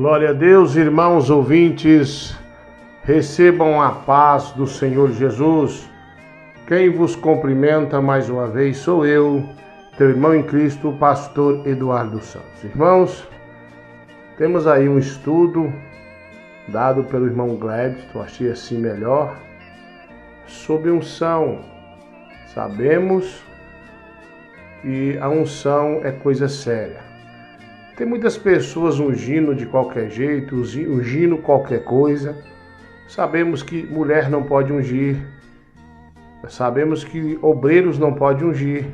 Glória a Deus, irmãos ouvintes, recebam a paz do Senhor Jesus. Quem vos cumprimenta mais uma vez sou eu, teu irmão em Cristo, o pastor Eduardo Santos. Irmãos, temos aí um estudo dado pelo irmão Gladson, achei assim melhor, sobre unção. Sabemos que a unção é coisa séria. Tem muitas pessoas ungindo de qualquer jeito, ungindo qualquer coisa. Sabemos que mulher não pode ungir. Sabemos que obreiros não podem ungir.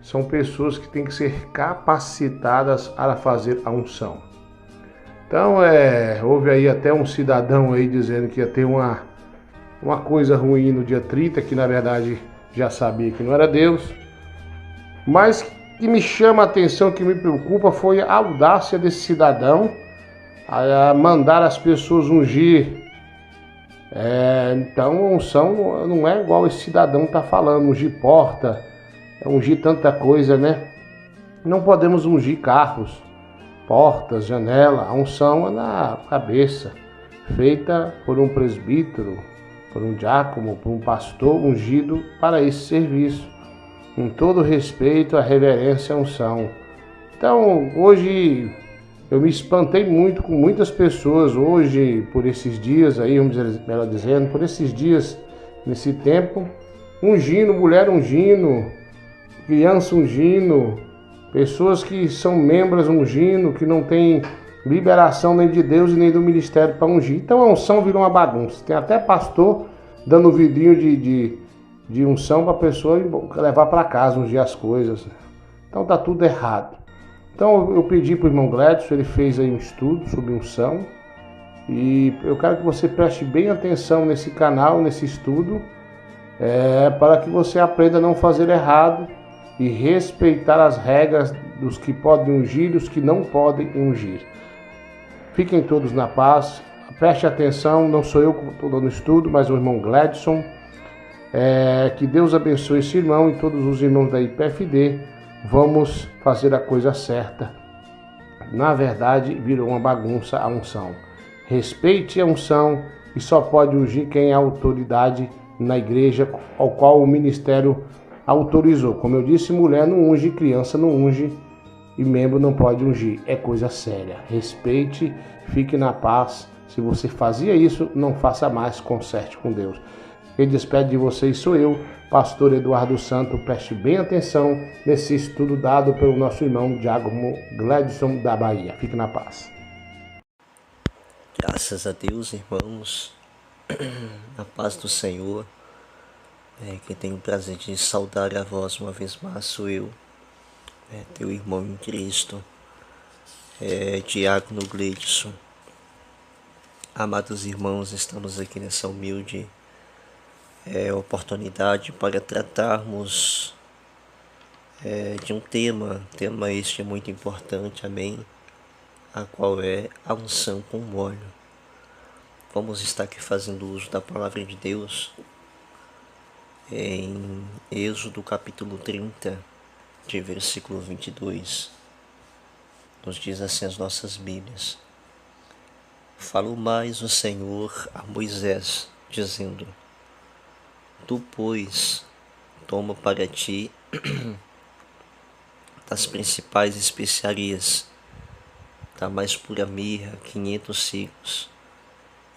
São pessoas que têm que ser capacitadas a fazer a unção. Então, houve aí até um cidadão aí dizendo que ia ter uma coisa ruim no dia 30, que na verdade já sabia que não era Deus. Mas que me chama a atenção, que me preocupa, foi a audácia desse cidadão a mandar as pessoas ungir. Então a unção não é igual esse cidadão está falando, ungir porta, ungir tanta coisa, né? Não podemos ungir carros, portas, janela. A unção é na cabeça, feita por um presbítero, por um diácono, por um pastor ungido para esse serviço. Com todo respeito, a reverência à unção. Então, hoje eu me espantei muito com muitas pessoas, hoje, por esses dias aí, vamos dizer, melhor dizendo, por esses dias, nesse tempo, ungindo, mulher ungindo, criança ungindo, pessoas que são membros ungindo, que não tem liberação nem de Deus e nem do ministério para ungir. Então a unção virou uma bagunça. Tem até pastor dando vidrinho de unção para a pessoa levar para casa, ungir as coisas. Então tá tudo errado. Então eu pedi para o irmão Gladson, ele fez aí um estudo sobre unção, e eu quero que você preste bem atenção nesse canal, nesse estudo, para que você aprenda a não fazer errado e respeitar as regras dos que podem ungir e os que não podem ungir. Fiquem todos na paz, preste atenção, não sou eu que estou dando estudo, mas o irmão Gladson. Que Deus abençoe esse irmão e todos os irmãos da IPFD. Vamos fazer a coisa certa. Na verdade, virou uma bagunça a unção. Respeite a unção e só pode ungir quem é autoridade na igreja ao qual o ministério autorizou. Como eu disse, mulher não unge, criança não unge e membro não pode ungir. É coisa séria. Respeite, fique na paz. Se você fazia isso, não faça mais, conserte com Deus. Quem despede de vocês sou eu, pastor Eduardo Santos. Preste bem atenção nesse estudo dado pelo nosso irmão Diácono Gladson da Bahia. Fique na paz. Graças a Deus, irmãos, na paz do Senhor. Quem tem o prazer de saudar a vós uma vez mais sou eu, teu irmão em Cristo, Diácono Gladson. Amados irmãos, estamos aqui nessa humilde oportunidade para tratarmos de um tema este muito importante, amém, a qual é a unção com óleo. Vamos estar aqui fazendo uso da palavra de Deus em Êxodo capítulo 30, de versículo 22, nos diz assim as nossas Bíblias: Falou mais o Senhor a Moisés, dizendo: Tu, pois, toma para ti das principais especiarias, da mais pura mirra, 500 siclos,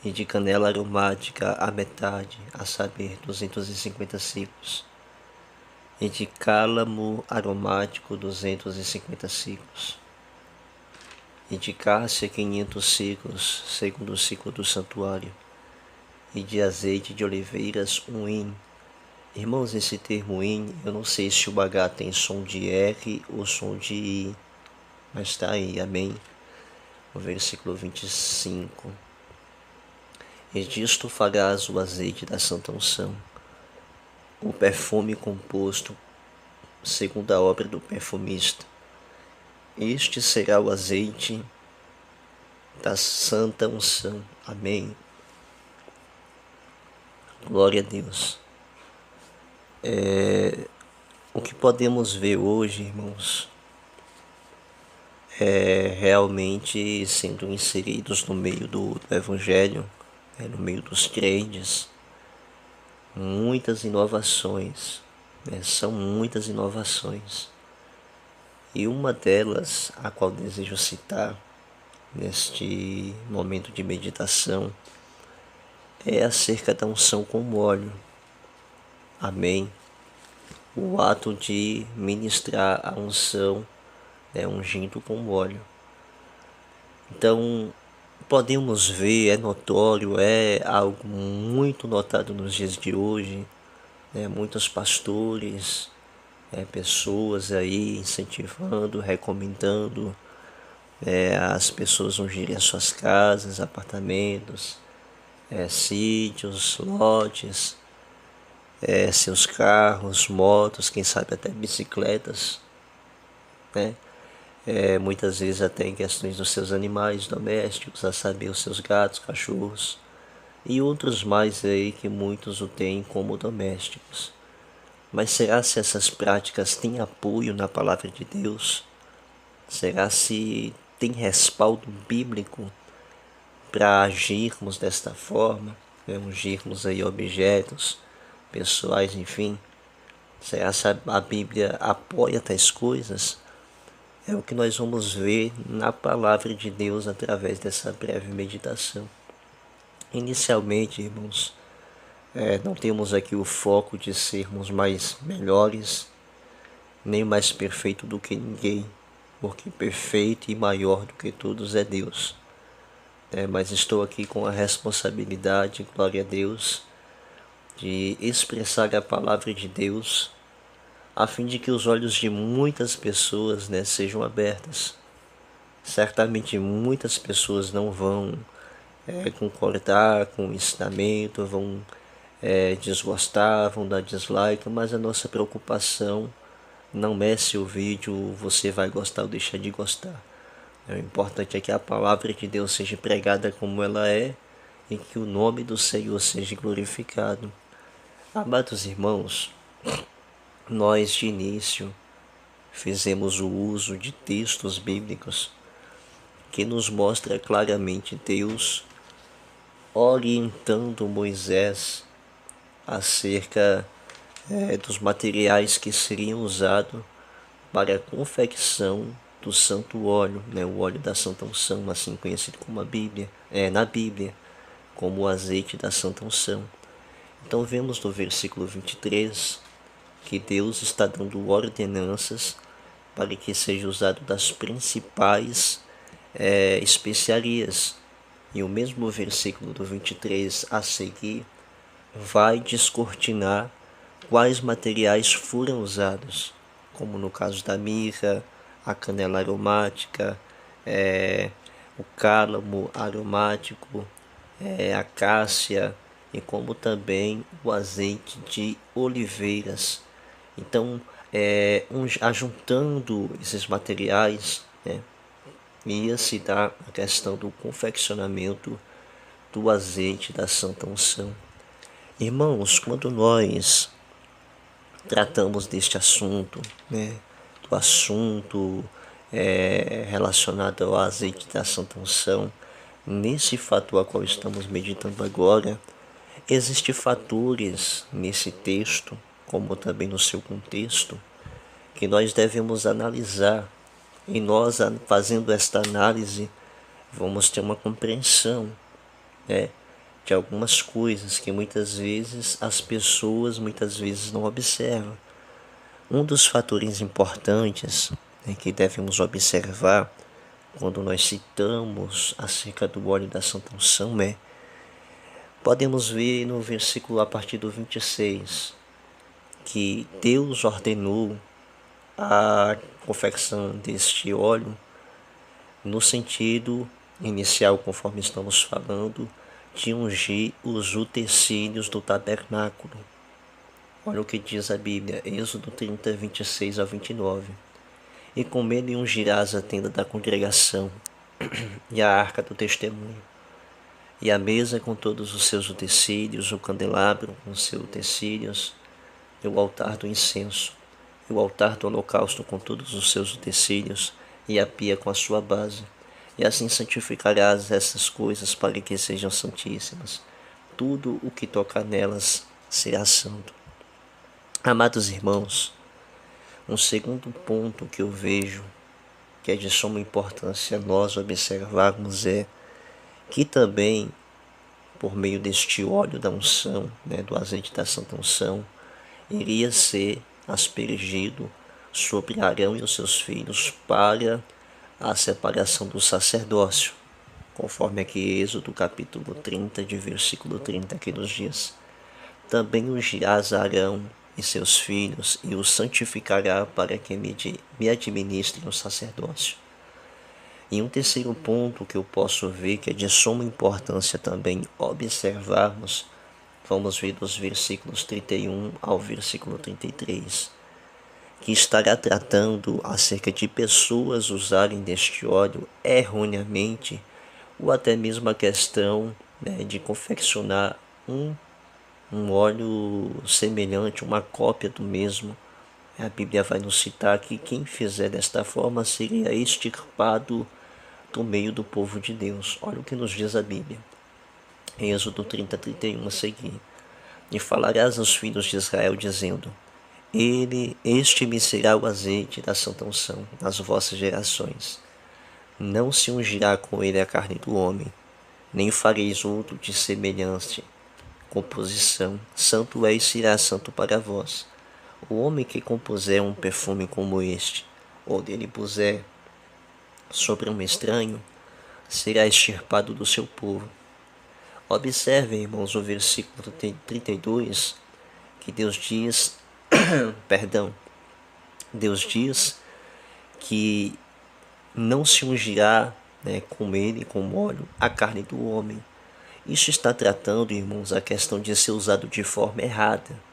e de canela aromática a metade, a saber, 250 siclos, e de cálamo aromático, 250 siclos, e de cássia, 500 siclos, segundo o ciclo do santuário, e de azeite de oliveiras, um hin. Irmãos, esse termo hin, eu não sei se o H tem som de R ou som de I, mas está aí, amém? O versículo 25. E disto farás o azeite da santa unção, o perfume composto segundo a obra do perfumista. Este será o azeite da santa unção, amém? Glória a Deus. O que podemos ver hoje, irmãos, realmente sendo inseridos no meio do Evangelho, no meio dos crentes, muitas inovações, são muitas inovações. E uma delas, a qual desejo citar neste momento de meditação, é acerca da unção com óleo. Amém. O ato de ministrar a unção, ungindo com óleo. Então, podemos ver, é notório, é algo muito notado nos dias de hoje, muitos pastores, pessoas aí incentivando, recomendando as pessoas ungirem as suas casas, apartamentos, sítios, lotes, seus carros, motos, quem sabe até bicicletas, né? Muitas vezes até em questões dos seus animais domésticos, a saber, os seus gatos, cachorros e outros mais aí que muitos o têm como domésticos. Mas será se essas práticas têm apoio na palavra de Deus? Será se tem respaldo bíblico para agirmos desta forma, ungirmos aí objetos pessoais, enfim? Será se a Bíblia apoia tais coisas? É o que nós vamos ver na palavra de Deus através dessa breve meditação. Inicialmente, irmãos, não temos aqui o foco de sermos mais melhores, nem mais perfeito do que ninguém, porque perfeito e maior do que todos é Deus. Mas estou aqui com a responsabilidade, glória a Deus, de expressar a palavra de Deus, a fim de que os olhos de muitas pessoas sejam abertas. Certamente muitas pessoas não vão concordar com o ensinamento, vão desgostar, vão dar dislike, mas a nossa preocupação não é se o vídeo você vai gostar ou deixar de gostar. O importante é que a palavra de Deus seja pregada como ela é e que o nome do Senhor seja glorificado. Amados irmãos, nós de início fizemos o uso de textos bíblicos que nos mostra claramente Deus orientando Moisés acerca dos materiais que seriam usados para a confecção do santo óleo, o óleo da santa unção, assim conhecido como na Bíblia, como o azeite da santa unção. Então vemos no versículo 23 que Deus está dando ordenanças para que seja usado das principais especiarias. E o mesmo versículo do 23 a seguir vai descortinar quais materiais foram usados, como no caso da mirra, a canela aromática, o cálamo aromático, a cássia, e como também o azeite de oliveiras. Então, ajuntando esses materiais, ia se dar a questão do confeccionamento do azeite da santa unção. Irmãos, quando nós tratamos deste assunto, do assunto relacionado ao azeite da santa unção, nesse fato a qual estamos meditando agora, existem fatores nesse texto, como também no seu contexto, que nós devemos analisar. E nós, fazendo esta análise, vamos ter uma compreensão de algumas coisas que muitas vezes as pessoas não observam. Um dos fatores importantes que devemos observar quando nós citamos acerca do óleo da santa unção podemos ver no versículo a partir do 26, que Deus ordenou a confecção deste óleo no sentido inicial, conforme estamos falando, de ungir os utensílios do tabernáculo. Olha o que diz a Bíblia, Êxodo 30, 26 a 29. E com ele ungirás a tenda da congregação e a arca do testemunho, e a mesa com todos os seus utensílios, o candelabro com seus utensílios, e o altar do incenso, e o altar do holocausto com todos os seus utensílios, e a pia com a sua base. E assim santificarás essas coisas para que sejam santíssimas. Tudo o que tocar nelas será santo. Amados irmãos, um segundo ponto que eu vejo que é de suma importância nós observarmos é que também, por meio deste óleo da unção, do azeite da santa unção, iria ser aspergido sobre Arão e os seus filhos para a separação do sacerdócio, conforme aqui Êxodo capítulo 30, de versículo 30, aqui nos diz. Também ungirás Arão e seus filhos e os santificará para que me administrem o sacerdócio. E um terceiro ponto que eu posso ver que é de suma importância também observarmos, vamos ver dos versículos 31 ao versículo 33, que estará tratando acerca de pessoas usarem deste óleo erroneamente, ou até mesmo a questão de confeccionar um óleo semelhante, uma cópia do mesmo. A Bíblia vai nos citar que quem fizer desta forma seria extirpado do meio do povo de Deus. Olha o que nos diz a Bíblia. Em Êxodo 30, 31 a seguir. E falarás aos filhos de Israel, dizendo: Este me será o azeite da santa unção nas vossas gerações. Não se ungirá com ele a carne do homem, nem fareis outro de semelhante composição. Santo é e será santo para vós. O homem que compuser um perfume como este, ou dele puser sobre um estranho, será extirpado do seu povo. Observem, irmãos, o versículo 32, que Deus diz, Deus diz que não se ungirá com ele, com óleo, a carne do homem. Isso está tratando, irmãos, a questão de ser usado de forma errada.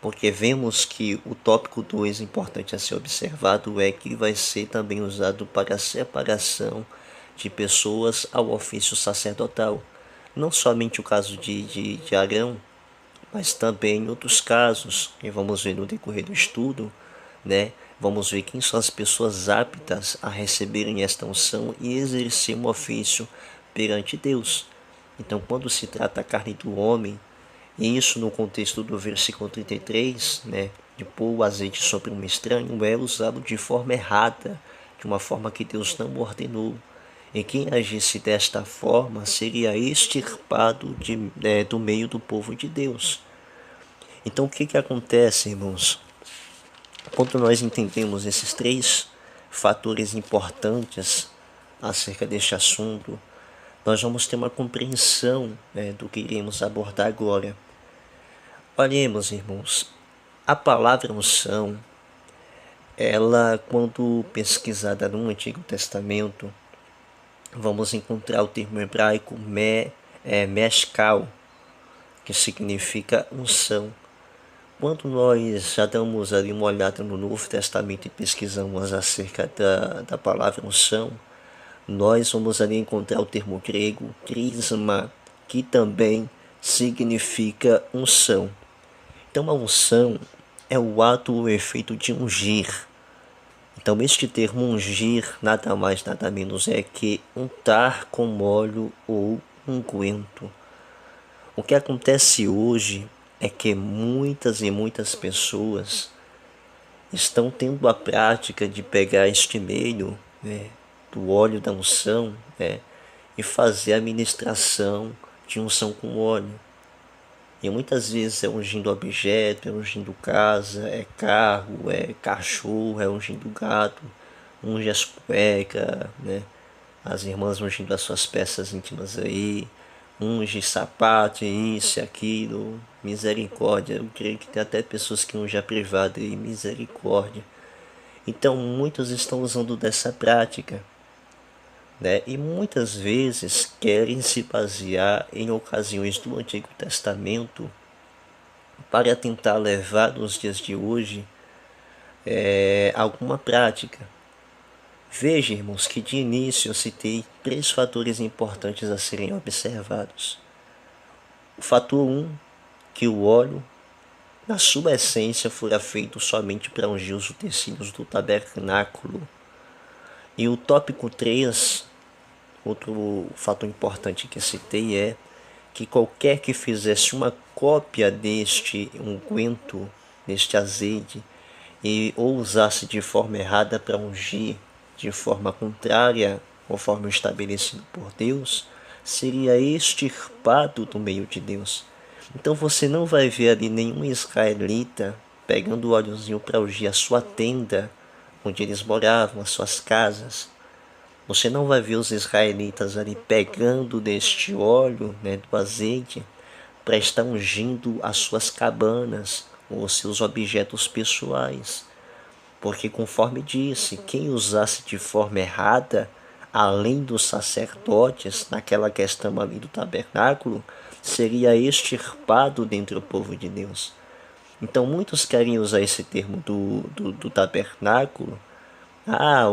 Porque vemos que o tópico 2 importante a ser observado é que vai ser também usado para a separação de pessoas ao ofício sacerdotal. Não somente o caso de Arão, mas também em outros casos, e vamos ver no decorrer do estudo, vamos ver quem são as pessoas aptas a receberem esta unção e exercer um ofício perante Deus. Então, quando se trata a carne do homem, e isso no contexto do versículo 33, de pôr o azeite sobre um estranho, é usado de forma errada, de uma forma que Deus não ordenou. E quem agisse desta forma seria extirpado do meio do povo de Deus. Então, o que acontece, irmãos? Quando nós entendemos esses três fatores importantes acerca deste assunto, nós vamos ter uma compreensão do que iremos abordar agora. Olhemos, irmãos, a palavra unção, ela, quando pesquisada no Antigo Testamento, vamos encontrar o termo hebraico meshkal, que significa unção. Quando nós já damos ali uma olhada no Novo Testamento e pesquisamos acerca da palavra unção, nós vamos ali encontrar o termo grego crisma, que também significa unção. Então a unção é o ato ou efeito de ungir. Então este termo ungir nada mais nada menos é que untar com óleo ou unguento. O que acontece hoje é que muitas e muitas pessoas estão tendo a prática de pegar este meio do óleo da unção e fazer a ministração de unção com óleo. E muitas vezes é ungindo objeto, é ungindo casa, é carro, é cachorro, é ungindo gato, unge as cuecas, as irmãs ungindo as suas peças íntimas aí, unge sapato, isso e aquilo, misericórdia. Eu creio que tem até pessoas que ungem a privada aí, misericórdia. Então muitos estão usando dessa prática, e muitas vezes querem se basear em ocasiões do Antigo Testamento para tentar levar nos dias de hoje alguma prática. Veja, irmãos, que de início eu citei 3 fatores importantes a serem observados. O fator 1, que o óleo, na sua essência, fora feito somente para ungir os utensílios do tabernáculo. E o tópico 3, outro fator importante que citei é que qualquer que fizesse uma cópia deste unguento, deste azeite, e ou usasse de forma errada para ungir, de forma contrária, conforme o estabelecido por Deus, seria extirpado do meio de Deus. Então você não vai ver ali nenhum israelita pegando o óleozinho para ungir a sua tenda, onde eles moravam, as suas casas. Você não vai ver os israelitas ali pegando deste óleo, do azeite, para estar ungindo as suas cabanas ou os seus objetos pessoais. Porque conforme disse, quem usasse de forma errada, além dos sacerdotes, naquela questão ali do tabernáculo, seria extirpado dentre o povo de Deus. Então muitos querem usar esse termo do tabernáculo.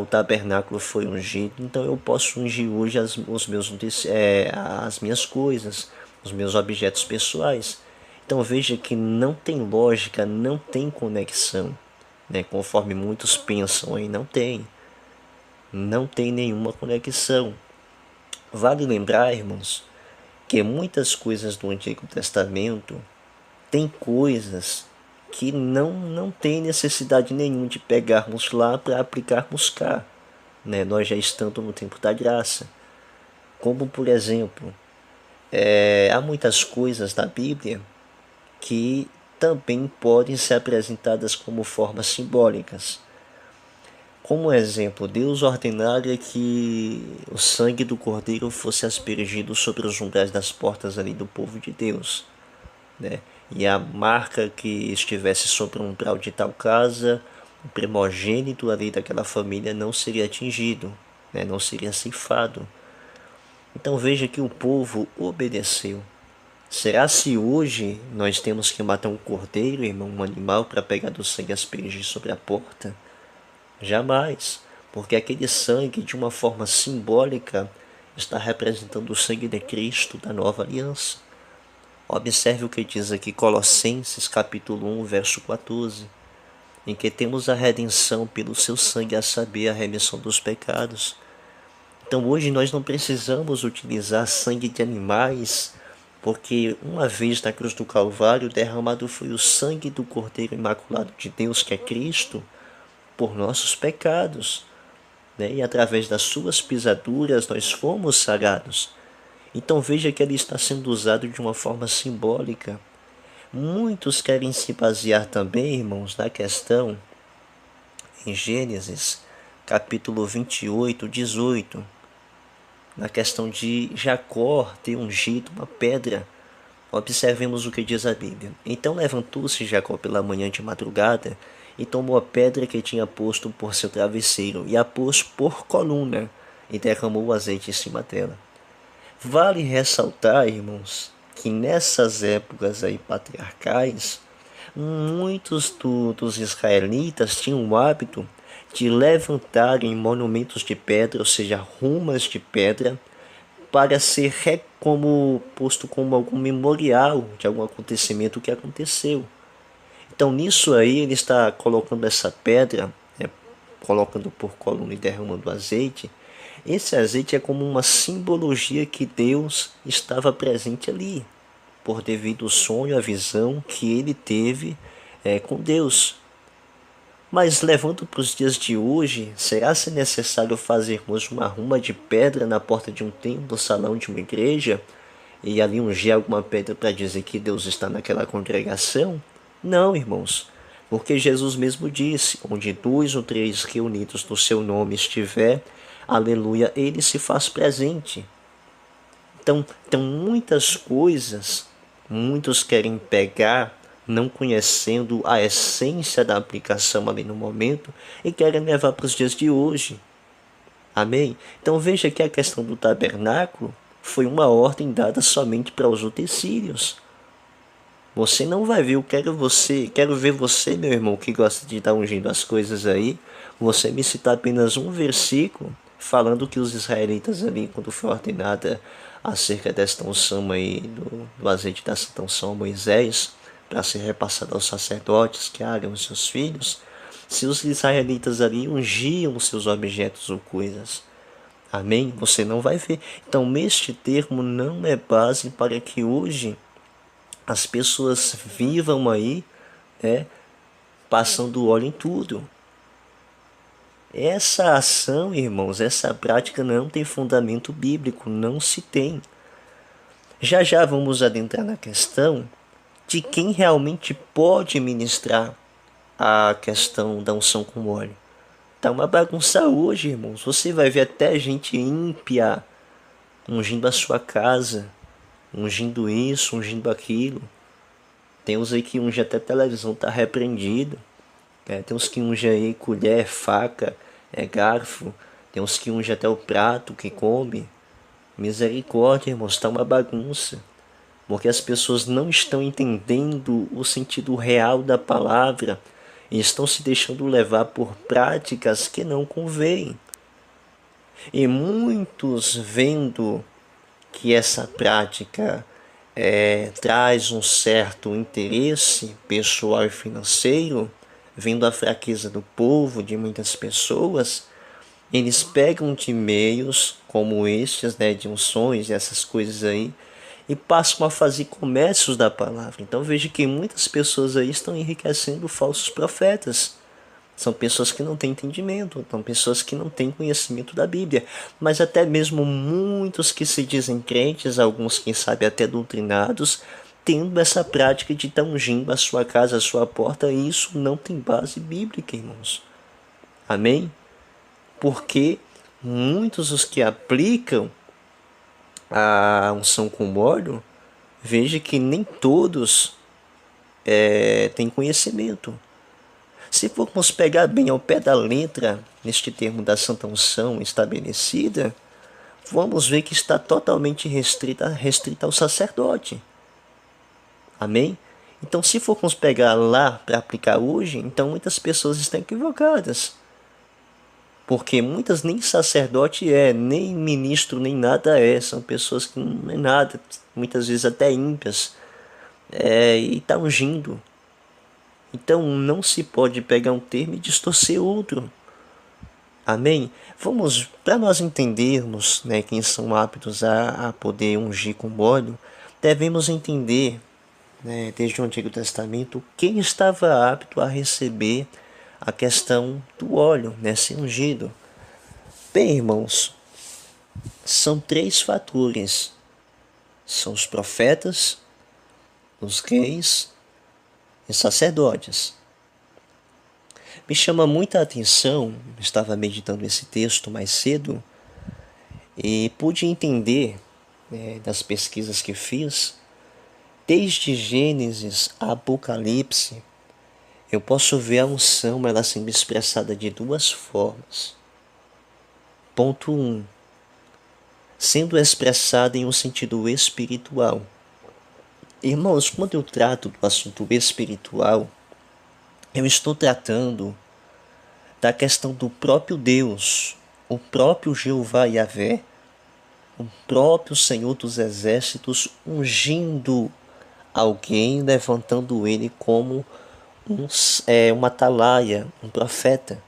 O tabernáculo foi ungido, então eu posso ungir hoje as minhas coisas, os meus objetos pessoais. Então veja que não tem lógica, não tem conexão, conforme muitos pensam aí, não tem nenhuma conexão. Vale lembrar, irmãos, que muitas coisas do Antigo Testamento tem coisas que não tem necessidade nenhuma de pegarmos lá para aplicarmos cá, nós já estando no tempo da graça. Como, por exemplo, há muitas coisas da Bíblia que também podem ser apresentadas como formas simbólicas. Como exemplo, Deus ordenara que o sangue do cordeiro fosse aspergido sobre os umbrais das portas ali do povo de Deus, E a marca que estivesse sobre o umbral de tal casa, o primogênito ali daquela família não seria atingido, não seria ceifado. Então veja que o povo obedeceu. Será se hoje nós temos que matar um cordeiro, irmão, um animal, para pegar do sangue e aspergir sobre a porta? Jamais, porque aquele sangue, de uma forma simbólica, está representando o sangue de Cristo da nova aliança. Observe o que diz aqui Colossenses capítulo 1, verso 14, em que temos a redenção pelo seu sangue, a saber, a remissão dos pecados. Então hoje nós não precisamos utilizar sangue de animais, porque uma vez na cruz do Calvário derramado foi o sangue do Cordeiro Imaculado de Deus, que é Cristo, por nossos pecados, e através das suas pisaduras nós fomos sarados. Então veja que ele está sendo usado de uma forma simbólica. Muitos querem se basear também, irmãos, na questão em Gênesis capítulo 28, 18, na questão de Jacó ter ungido uma pedra. Observemos o que diz a Bíblia. Então levantou-se Jacó pela manhã de madrugada e tomou a pedra que tinha posto por seu travesseiro e a pôs por coluna e derramou o azeite em cima dela. Vale ressaltar, irmãos, que nessas épocas aí patriarcais, muitos dos israelitas tinham o hábito de levantarem monumentos de pedra, ou seja, rumas de pedra, para ser posto como algum memorial de algum acontecimento que aconteceu. Então nisso aí ele está colocando essa pedra, colocando por coluna e derramando azeite. Esse azeite é como uma simbologia que Deus estava presente ali, por devido ao sonho, a visão que ele teve com Deus. Mas levando para os dias de hoje, será-se necessário fazermos uma ruma de pedra na porta de um templo, salão de uma igreja, e ali ungir alguma pedra para dizer que Deus está naquela congregação? Não, irmãos, porque Jesus mesmo disse, onde 2 ou 3 reunidos no seu nome estiver, aleluia, ele se faz presente. Então muitas coisas, muitos querem pegar, não conhecendo a essência da aplicação ali no momento, e querem levar para os dias de hoje. Amém? Então veja que a questão do tabernáculo foi uma ordem dada somente para os utensílios. Você não vai ver, quero ver você, meu irmão, que gosta de estar ungindo as coisas aí, você me citar apenas um versículo falando que os israelitas ali, quando foi ordenada acerca desta unção aí, do azeite da santa unção a Moisés, para ser repassado aos sacerdotes, que Arão e seus filhos, se os israelitas ali ungiam os seus objetos ou coisas. Amém? Você não vai ver. Então, este termo não é base para que hoje as pessoas vivam aí, passando óleo em tudo. Essa ação, irmãos, essa prática não tem fundamento bíblico, não se tem. Já já vamos adentrar na questão de quem realmente pode ministrar a questão da unção com óleo. Tá uma bagunça hoje, irmãos. Você vai ver até gente ímpia ungindo a sua casa, ungindo isso, ungindo aquilo. Tem uns aí que ungem até televisão, tá repreendido. Tem uns que ungem aí colher, faca, garfo. Tem uns que ungem até o prato que come. Misericórdia, irmãos, tá uma bagunça. Porque as pessoas não estão entendendo o sentido real da palavra e estão se deixando levar por práticas que não convêm. E muitos, vendo que essa prática traz um certo interesse pessoal e financeiro, vendo a fraqueza do povo, de muitas pessoas, eles pegam de meios como estes, de unções e essas coisas aí, e passam a fazer comércios da palavra. Então veja que muitas pessoas aí estão enriquecendo falsos profetas. São pessoas que não têm entendimento, são pessoas que não têm conhecimento da Bíblia. Mas até mesmo muitos que se dizem crentes, alguns quem sabe até doutrinados, tendo essa prática de estar ungindo a sua casa, a sua porta, e isso não tem base bíblica, irmãos. Amém? Porque muitos os que aplicam a unção com óleo, veja que nem todos têm conhecimento. Se formos pegar bem ao pé da letra, neste termo da santa unção estabelecida, vamos ver que está totalmente restrita ao sacerdote. Amém? Então, se formos pegar lá para aplicar hoje, então muitas pessoas estão equivocadas. Porque muitas nem sacerdote nem ministro, nem nada são pessoas que não é nada, muitas vezes até ímpias, e está ungindo. Então não se pode pegar um termo e distorcer outro. Amém? Vamos, para nós entendermos quem são aptos a poder ungir com óleo, devemos entender, desde o Antigo Testamento, quem estava apto a receber a questão do óleo, ser ungido. Bem, irmãos, são 3 fatores. São os profetas, os reis e sacerdotes. Me chama muita atenção, estava meditando esse texto mais cedo e pude entender, das pesquisas que fiz, desde Gênesis a Apocalipse, eu posso ver a unção ela sendo expressada de 2 formas. Ponto 1. Sendo expressada em um sentido espiritual. Irmãos, quando eu trato do assunto espiritual, eu estou tratando da questão do próprio Deus, o próprio Jeová Yahvé, o próprio Senhor dos Exércitos ungindo alguém, levantando ele como uma atalaia, um profeta.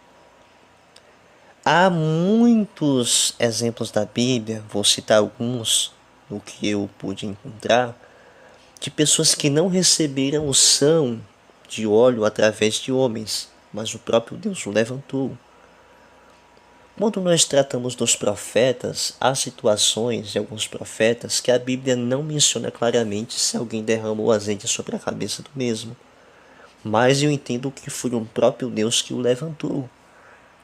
Há muitos exemplos da Bíblia, vou citar alguns do que eu pude encontrar, de pessoas que não receberam unção de óleo através de homens, mas o próprio Deus o levantou. Quando nós tratamos dos profetas, há situações de alguns profetas que a Bíblia não menciona claramente se alguém derramou azeite sobre a cabeça do mesmo. Mas eu entendo que foi o próprio Deus que o levantou.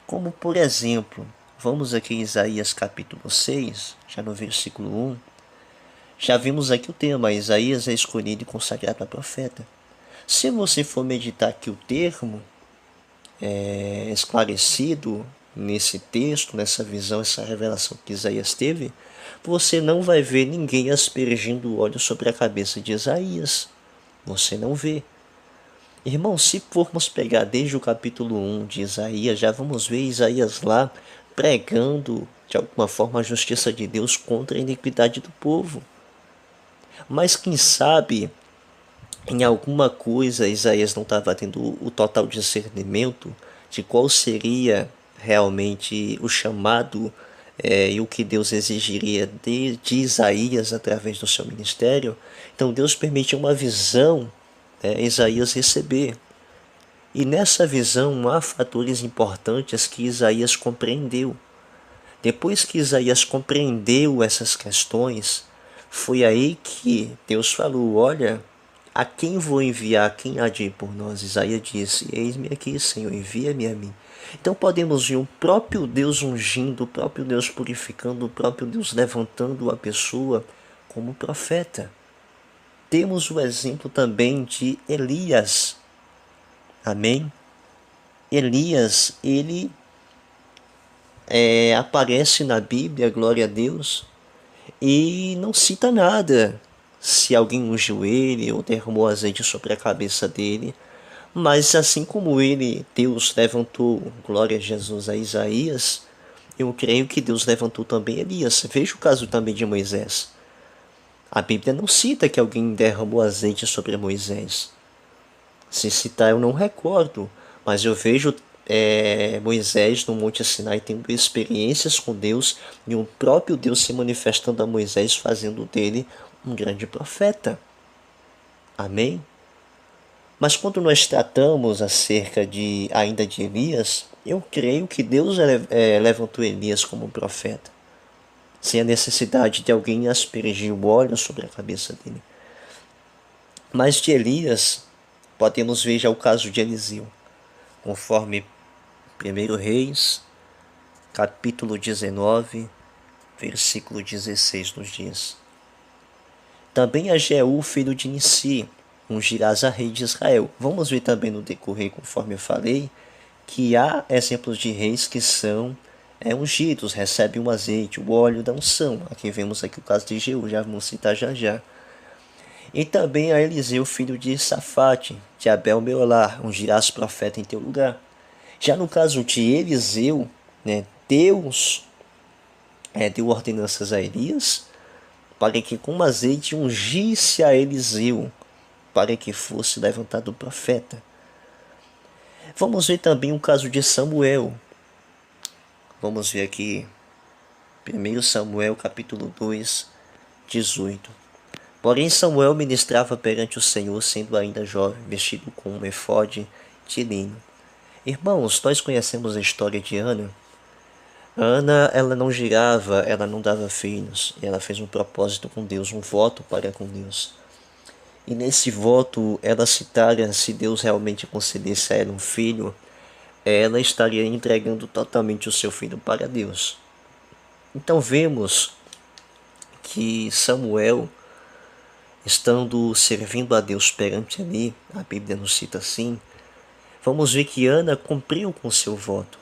Como por exemplo, vamos aqui em Isaías capítulo 6, já no versículo 1. Já vimos aqui o tema, Isaías é escolhido e consagrado a profeta. Se você for meditar aqui o termo esclarecido nesse texto, nessa visão, essa revelação que Isaías teve, você não vai ver ninguém aspergindo óleo sobre a cabeça de Isaías. Você não vê. Irmão, se formos pegar desde o capítulo 1 de Isaías, já vamos ver Isaías lá pregando de alguma forma a justiça de Deus contra a iniquidade do povo. Mas quem sabe em alguma coisa Isaías não estava tendo o total discernimento de qual seria realmente o chamado e o que Deus exigiria de Isaías através do seu ministério. Então Deus permitiu uma visão Isaías receber. E nessa visão há fatores importantes que Isaías compreendeu. Depois que Isaías compreendeu essas questões, foi aí que Deus falou: olha, a quem vou enviar? Quem há de ir por nós? Isaías disse: eis-me aqui, Senhor, envia-me a mim. Então podemos ver o próprio Deus ungindo, o próprio Deus purificando, o próprio Deus levantando a pessoa como profeta. Temos o exemplo também de Elias. Amém? Elias, ele aparece na Bíblia, glória a Deus, e não cita nada se alguém ungiu ele ou derramou azeite sobre a cabeça dele. Mas assim como ele, Deus levantou, glória a Jesus, a Isaías, eu creio que Deus levantou também Elias. Veja o caso também de Moisés. A Bíblia não cita que alguém derramou azeite sobre Moisés. Se citar eu não recordo, mas eu vejo Moisés no Monte Sinai tendo experiências com Deus e o próprio Deus se manifestando a Moisés, fazendo dele um grande profeta. Amém? Mas quando nós tratamos acerca ainda de Elias, eu creio que Deus levantou Elias como profeta, sem a necessidade de alguém aspergir o óleo sobre a cabeça dele. Mas de Elias, podemos ver já o caso de Eliseu, conforme 1 Reis, capítulo 19, versículo 16 nos diz. Também a Jeú, filho de Nissi, ungirás a rei de Israel. Vamos ver também no decorrer, conforme eu falei, que há exemplos de reis que são ungidos, recebem o azeite, o óleo da unção. Aqui vemos aqui o caso de Jeú, já vamos citar já. E também a Eliseu, filho de Safate, de Abel Meolar, ungirás profeta em teu lugar. Já no caso de Eliseu, Deus deu ordenanças a Elias para que com azeite ungisse a Eliseu, para que fosse levantado o profeta. Vamos ver também o caso de Samuel. Vamos ver aqui 1 Samuel capítulo 2, 18. Porém Samuel ministrava perante o Senhor, sendo ainda jovem, vestido com um efode de linho. Irmãos, nós conhecemos a história de Ana. Ana, ela não girava, ela não dava filhos. Ela fez um propósito com Deus, um voto para com Deus. E nesse voto, ela citara, se Deus realmente concedesse a ela um filho, ela estaria entregando totalmente o seu filho para Deus. Então vemos que Samuel, estando servindo a Deus perante ali, a Bíblia nos cita assim, vamos ver que Ana cumpriu com seu voto.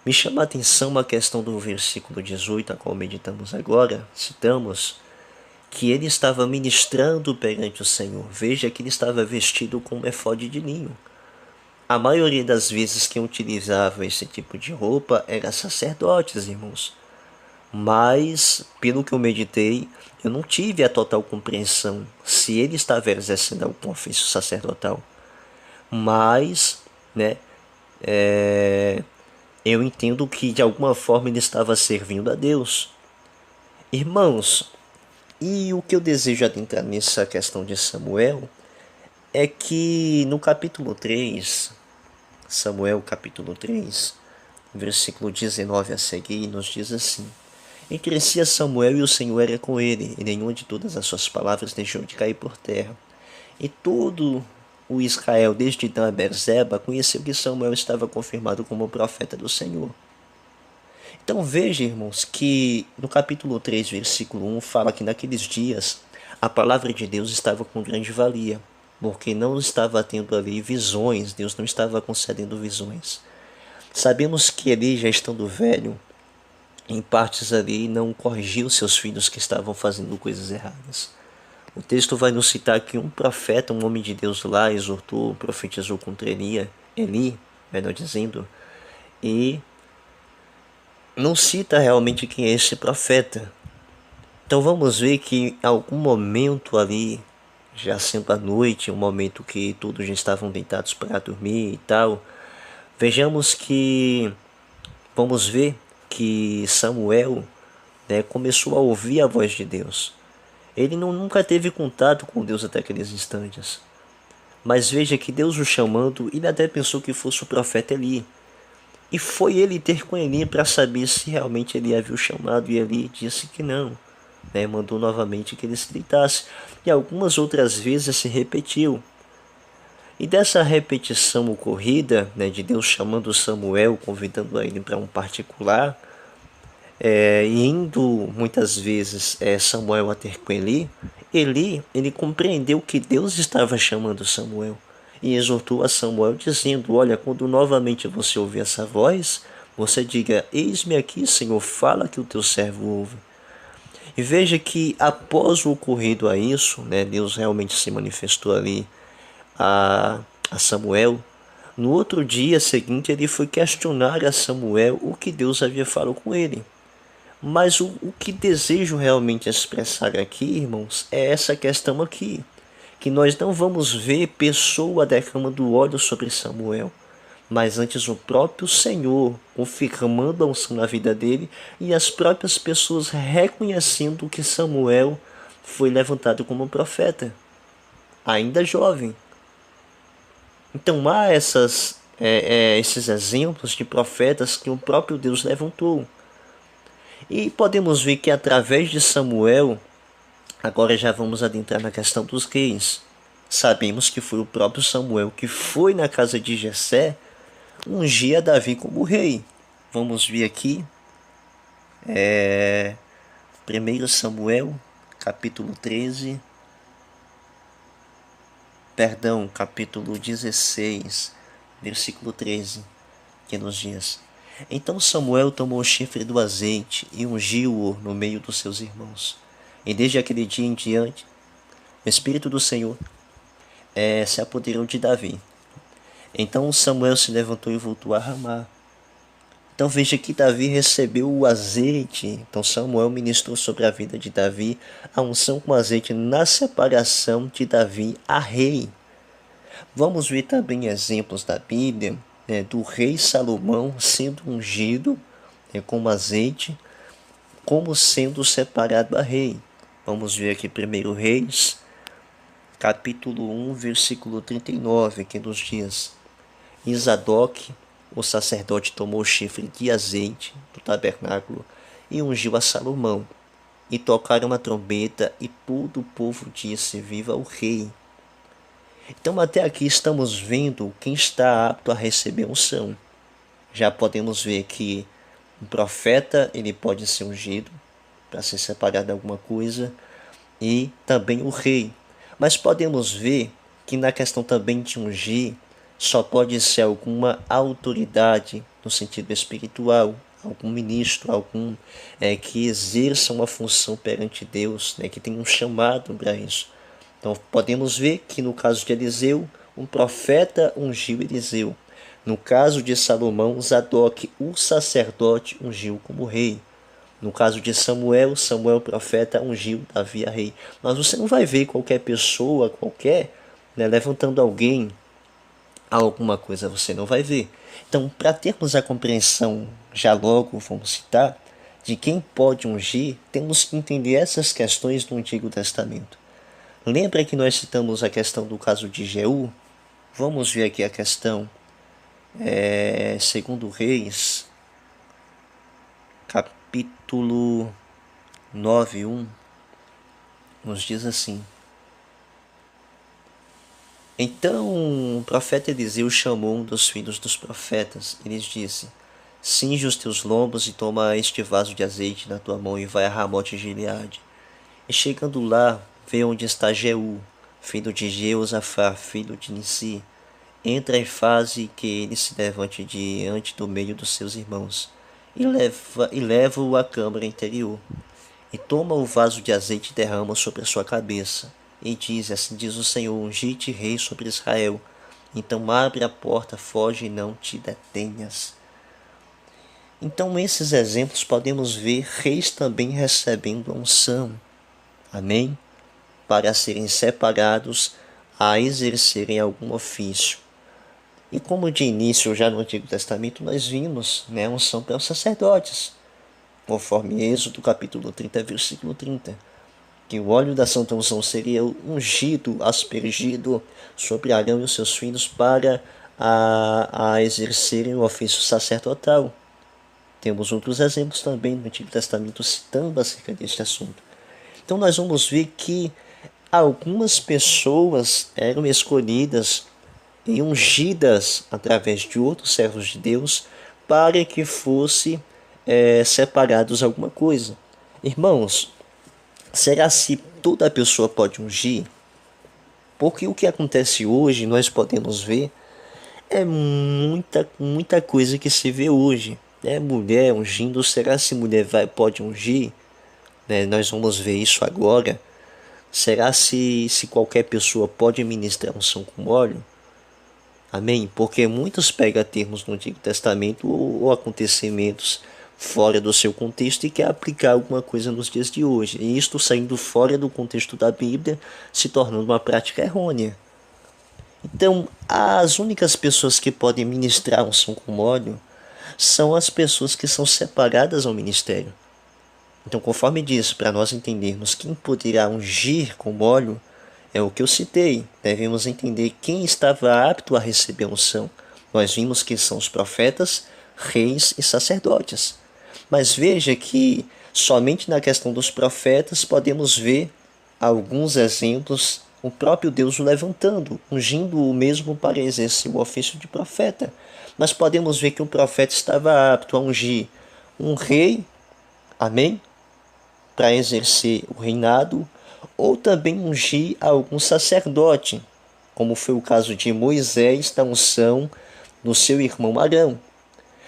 Me chama a atenção a questão do versículo 18, a qual meditamos agora, citamos, que ele estava ministrando perante o Senhor. Veja que ele estava vestido com um efode de linho. A maioria das vezes quem utilizava esse tipo de roupa era sacerdotes, irmãos. Mas, pelo que eu meditei, eu não tive a total compreensão se ele estava exercendo algum ofício sacerdotal. Mas, eu entendo que de alguma forma ele estava servindo a Deus. Irmãos, e o que eu desejo adentrar nessa questão de Samuel é que no capítulo 3, Samuel capítulo 3, versículo 19 a seguir, nos diz assim: E crescia Samuel e o Senhor era com ele, e nenhuma de todas as suas palavras deixou de cair por terra. E todo o Israel, desde Dan a Beerseba, conheceu que Samuel estava confirmado como profeta do Senhor. Então veja, irmãos, que no capítulo 3, versículo 1, fala que naqueles dias a palavra de Deus estava com grande valia, porque não estava tendo ali visões, Deus não estava concedendo visões. Sabemos que ele, já estando velho, em partes ali não corrigiu seus filhos que estavam fazendo coisas erradas. O texto vai nos citar que um profeta, um homem de Deus lá, exortou, profetizou contra Eli, melhor dizendo, e não cita realmente quem é esse profeta. Então vamos ver que em algum momento ali, já sendo a noite, um momento que todos já estavam deitados para dormir e tal, Vejamos que, vamos ver que Samuel, né, começou a ouvir a voz de Deus. Ele nunca teve contato com Deus até aqueles instantes. Mas veja que Deus o chamando, ele até pensou que fosse o profeta Eli. E foi ele ter com Eli para saber se realmente ele havia o chamado, e Eli disse que não. Né? Mandou novamente que ele se deitasse. E algumas outras vezes se repetiu. E dessa repetição ocorrida, né, de Deus chamando Samuel, convidando ele para um particular, e indo muitas vezes Samuel a ter com Eli, ele compreendeu que Deus estava chamando Samuel e exortou a Samuel dizendo: olha, quando novamente você ouvir essa voz, você diga: eis-me aqui, Senhor, fala que o teu servo ouve. E veja que após o ocorrido a isso, né, Deus realmente se manifestou ali a Samuel. No outro dia seguinte, ele foi questionar a Samuel o que Deus havia falado com ele. Mas o que desejo realmente expressar aqui, irmãos, é essa questão aqui. Que nós não vamos ver pessoa derramando óleo sobre Samuel, mas antes o próprio Senhor confirmando a unção na vida dele e as próprias pessoas reconhecendo que Samuel foi levantado como profeta, ainda jovem. Então há esses exemplos de profetas que o próprio Deus levantou. E podemos ver que através de Samuel, agora já vamos adentrar na questão dos reis. Sabemos que foi o próprio Samuel que foi na casa de Jessé ungir a Davi como rei. Vamos ver aqui, 1 Samuel, capítulo 13, capítulo 16, versículo 13, que nos diz: então Samuel tomou o chifre do azeite e ungiu-o no meio dos seus irmãos. E desde aquele dia em diante, o Espírito do Senhor se apoderou de Davi. Então Samuel se levantou e voltou a Ramá. Então veja que Davi recebeu o azeite. Então Samuel ministrou sobre a vida de Davi a unção com azeite na separação de Davi a rei. Vamos ver também exemplos da Bíblia, do rei Salomão sendo ungido com azeite, como sendo separado a rei. Vamos ver aqui 1 Reis, capítulo 1, versículo 39, que nos diz: e Zadok, o sacerdote, tomou o chifre de azeite do tabernáculo e ungiu a Salomão. E tocaram a trombeta, e todo o povo disse: viva o rei. Então até aqui estamos vendo quem está apto a receber unção. Já podemos ver que um profeta, ele pode ser ungido para ser separado de alguma coisa, e também o rei. Mas podemos ver que na questão também de ungir, só pode ser alguma autoridade no sentido espiritual, algum ministro, algum que exerça uma função perante Deus, que tem um chamado para isso. Então podemos ver que no caso de Eliseu, um profeta ungiu Eliseu. No caso de Salomão, Zadok, o sacerdote, ungiu como rei. No caso de Samuel, Samuel, profeta, ungiu Davi a rei. Mas você não vai ver qualquer pessoa, levantando alguém a alguma coisa, você não vai ver. Então, para termos a compreensão, já logo vamos citar, de quem pode ungir, temos que entender essas questões do Antigo Testamento. Lembra que nós citamos a questão do caso de Jeú? Vamos ver aqui a questão, 2 Reis, capítulo 9, 1, nos diz assim: então o profeta Eliseu chamou um dos filhos dos profetas e lhes disse: cinge os teus lombos e toma este vaso de azeite na tua mão e vai a Ramote de Gileade. E chegando lá, vê onde está Jeú, filho de Jeosafá, filho de Nissi. Entra e faze que ele se levante diante do meio dos seus irmãos, e leva-o à câmara interior. E toma o vaso de azeite e derrama sobre a sua cabeça. E diz: assim diz o Senhor, ungi-te rei sobre Israel. Então abre a porta, foge e não te detenhas. Então esses exemplos podemos ver reis também recebendo a unção. Amém? Para serem separados a exercerem algum ofício. E como de início, já no Antigo Testamento, nós vimos, né, a unção para os sacerdotes, conforme Êxodo capítulo 30, versículo 30, que o óleo da santa unção seria ungido, aspergido sobre Arão e os seus filhos para a exercerem o ofício sacerdotal. Temos outros exemplos também no Antigo Testamento citando acerca deste assunto. Então nós vamos ver que algumas pessoas eram escolhidas e ungidas através de outros servos de Deus para que fosse separados alguma coisa. Irmãos, será se toda pessoa pode ungir? Porque o que acontece hoje, nós podemos ver, é muita coisa que se vê hoje. Mulher ungindo, será se mulher pode ungir? Nós vamos ver isso agora. Será se qualquer pessoa pode ministrar unção com óleo? Amém? Porque muitos pegam termos no Antigo Testamento ou acontecimentos fora do seu contexto e quer aplicar alguma coisa nos dias de hoje. E isto saindo fora do contexto da Bíblia, se tornando uma prática errônea. Então, as únicas pessoas que podem ministrar unção com óleo são as pessoas que são separadas ao ministério. Então, conforme diz, para nós entendermos quem poderá ungir com óleo, é o que eu citei. Devemos entender quem estava apto a receber unção. Nós vimos que são os profetas, reis e sacerdotes. Mas veja que somente na questão dos profetas podemos ver alguns exemplos, o próprio Deus o levantando, ungindo o mesmo para exercer o ofício de profeta. Mas podemos ver que o profeta estava apto a ungir um rei, amém? Para exercer o reinado, ou também ungir algum sacerdote, como foi o caso de Moisés da unção no seu irmão Arão.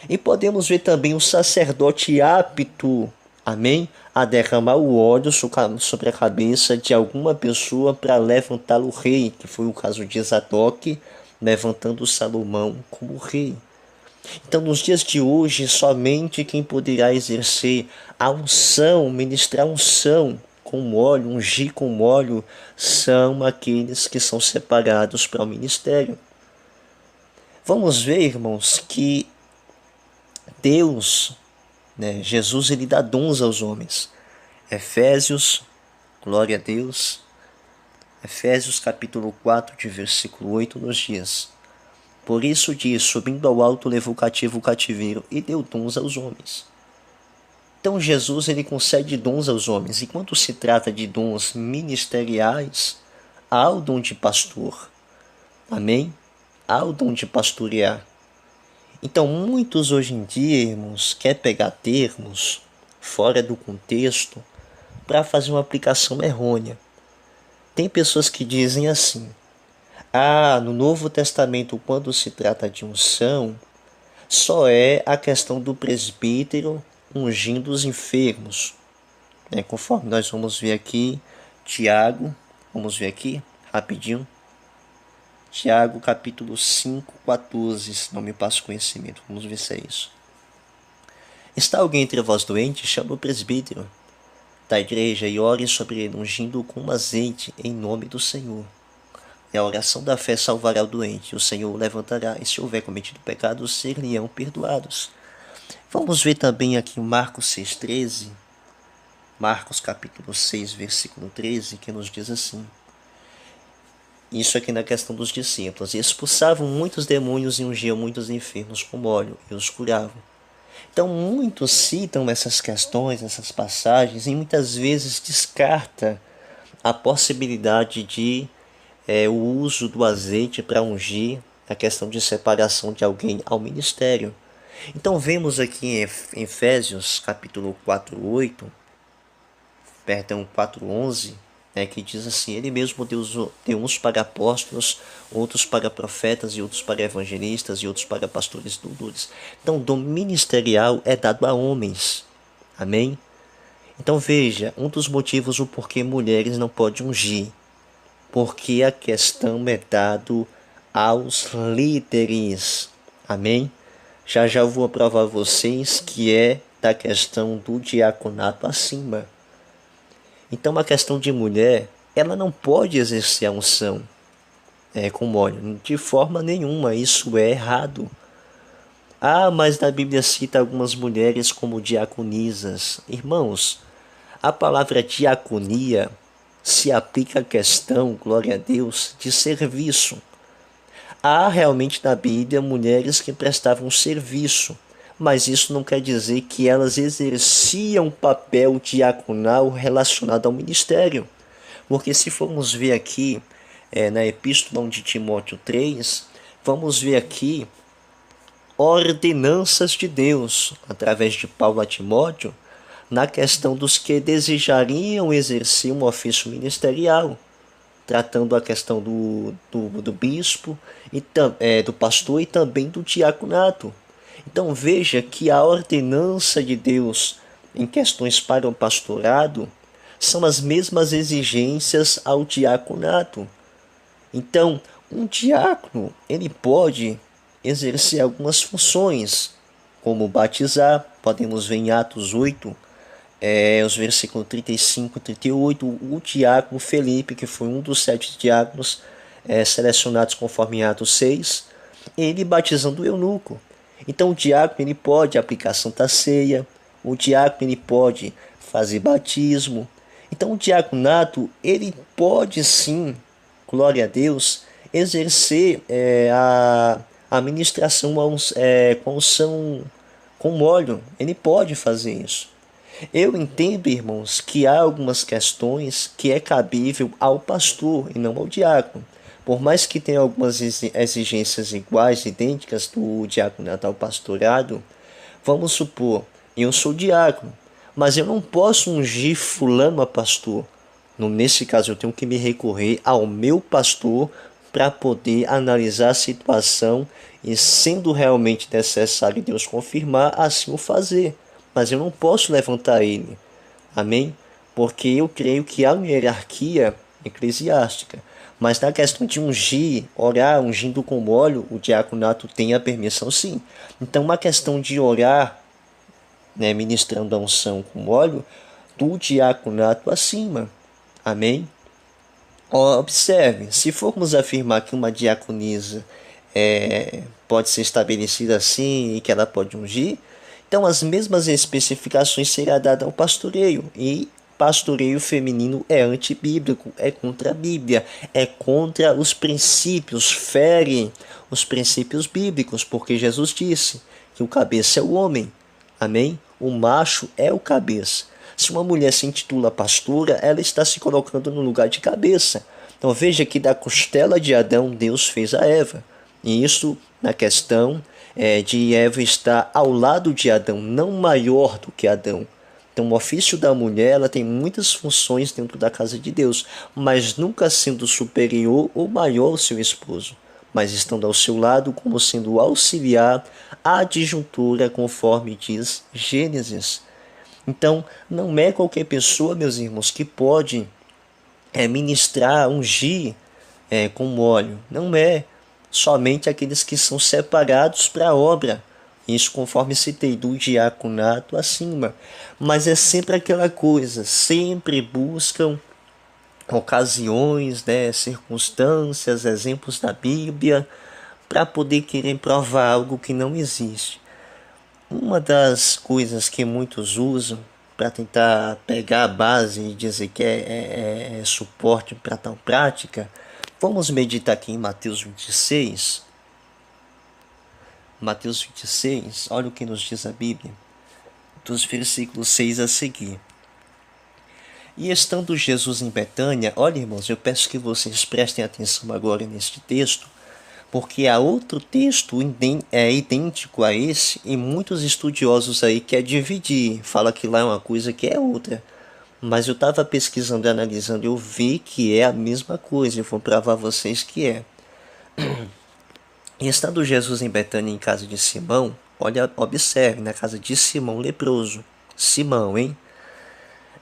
E podemos ver também o sacerdote apto, amém, a derramar o óleo sobre a cabeça de alguma pessoa para levantá-lo rei, que foi o caso de Zadok, levantando Salomão como rei. Então, nos dias de hoje, somente quem poderá exercer a unção, ministrar unção com óleo, ungir com óleo, são aqueles que são separados para o ministério. Vamos ver, irmãos, que Deus, Jesus, ele dá dons aos homens. Efésios, glória a Deus, Efésios capítulo 4, de versículo 8, nos diz: por isso diz, subindo ao alto, levou cativo o cativeiro e deu dons aos homens. Então Jesus, ele concede dons aos homens. E quando se trata de dons ministeriais, há o dom de pastor. Amém? Há o dom de pastorear. Então muitos hoje em dia, irmãos, querem pegar termos fora do contexto para fazer uma aplicação errônea. Tem pessoas que dizem assim: no Novo Testamento, quando se trata de unção, só é a questão do presbítero ungindo os enfermos. Conforme nós vamos ver aqui, Tiago, vamos ver aqui, rapidinho. Tiago, capítulo 5, 14, se não me passo conhecimento. Vamos ver se é isso. Está alguém entre vós doente? Chama o presbítero da igreja e ore sobre ele, ungindo com azeite em nome do Senhor. E a oração da fé salvará o doente, o Senhor o levantará, e se houver cometido pecados, ser-lhe-ão perdoados. Vamos ver também aqui Marcos 6,13. Marcos capítulo 6, versículo 13, que nos diz assim. Isso aqui na questão dos discípulos. E expulsavam muitos demônios e ungiam muitos enfermos com óleo e os curavam. Então muitos citam essas questões, essas passagens, e muitas vezes descarta a possibilidade de o uso do azeite para ungir, a questão de separação de alguém ao ministério. Então vemos aqui em Efésios capítulo 4:11, que diz assim: ele mesmo deu uns para apóstolos, outros para profetas, e outros para evangelistas, e outros para pastores e doutores. Então o dom ministerial é dado a homens. Amém? Então veja, um dos motivos o porquê mulheres não podem ungir, porque a questão é dado aos líderes. Amém? Já eu vou provar a vocês que é da questão do diaconato acima. Então a questão de mulher, ela não pode exercer a unção. com óleo. De forma nenhuma, isso é errado. Ah, mas na Bíblia cita algumas mulheres como diaconisas. Irmãos, a palavra diaconia se aplica à questão, glória a Deus, de serviço. Há realmente na Bíblia mulheres que prestavam serviço, mas isso não quer dizer que elas exerciam papel diaconal relacionado ao ministério. Porque se formos ver aqui na Epístola de Timóteo 3, vamos ver aqui ordenanças de Deus, através de Paulo a Timóteo, na questão dos que desejariam exercer um ofício ministerial, tratando a questão do bispo, do pastor e também do diaconato. Então veja que a ordenança de Deus em questões para o pastorado são as mesmas exigências ao diaconato. Então, um diácono, ele pode exercer algumas funções, como batizar, podemos ver em Atos 8, os versículos 35 e 38, o diácono Felipe, que foi um dos 7 diáconos selecionados conforme Atos 6, ele batizando o eunuco. Então o diácono ele pode aplicar Santa Ceia, o diácono ele pode fazer batismo. Então o diaconato ele pode sim, glória a Deus, exercer a ministração com unção com óleo. Ele pode fazer isso. Eu entendo, irmãos, que há algumas questões que é cabível ao pastor e não ao diácono. Por mais que tenha algumas exigências iguais, idênticas do diaconato ao pastorado, vamos supor, eu sou diácono, mas eu não posso ungir fulano a pastor. Nesse caso, eu tenho que me recorrer ao meu pastor para poder analisar a situação e, sendo realmente necessário Deus confirmar, assim o fazer. Mas eu não posso levantar ele. Amém? Porque eu creio que há uma hierarquia eclesiástica. Mas na questão de ungir, orar, ungindo com óleo, o diaconato tem a permissão sim. Então, uma questão de orar, ministrando a unção com óleo, do diaconato acima. Amém? Observe, se formos afirmar que uma diaconisa pode ser estabelecida assim e que ela pode ungir, então as mesmas especificações serão dadas ao pastoreio. E pastoreio feminino é antibíblico, é contra a Bíblia, é contra os princípios, fere os princípios bíblicos, porque Jesus disse que o cabeça é o homem. Amém? O macho é o cabeça. Se uma mulher se intitula pastora, ela está se colocando no lugar de cabeça. Então veja que da costela de Adão, Deus fez a Eva. E isso na questão de Eva estar ao lado de Adão, não maior do que Adão. Então o ofício da mulher ela tem muitas funções dentro da casa de Deus, mas nunca sendo superior ou maior ao seu esposo, mas estando ao seu lado como sendo auxiliar, adjuntora, conforme diz Gênesis. Então, não é qualquer pessoa, meus irmãos, que pode ministrar, ungir com óleo. Não é somente aqueles que são separados para a obra. Isso conforme citei, do diaconato acima. Mas é sempre aquela coisa, sempre buscam ocasiões, circunstâncias, exemplos da Bíblia, para poder querer provar algo que não existe. Uma das coisas que muitos usam para tentar pegar a base e dizer que é suporte para tal prática, vamos meditar aqui em Mateus 26. Mateus 26, olha o que nos diz a Bíblia, dos versículos 6 a seguir. E estando Jesus em Betânia, olha irmãos, eu peço que vocês prestem atenção agora neste texto, porque há outro texto idêntico a esse e muitos estudiosos aí querem dividir, fala que lá é uma coisa que é outra. Mas eu estava pesquisando e analisando, eu vi que é a mesma coisa, eu vou provar a vocês que é. E estando Jesus em Betânia em casa de Simão, observe, na casa de Simão leproso, Simão, hein?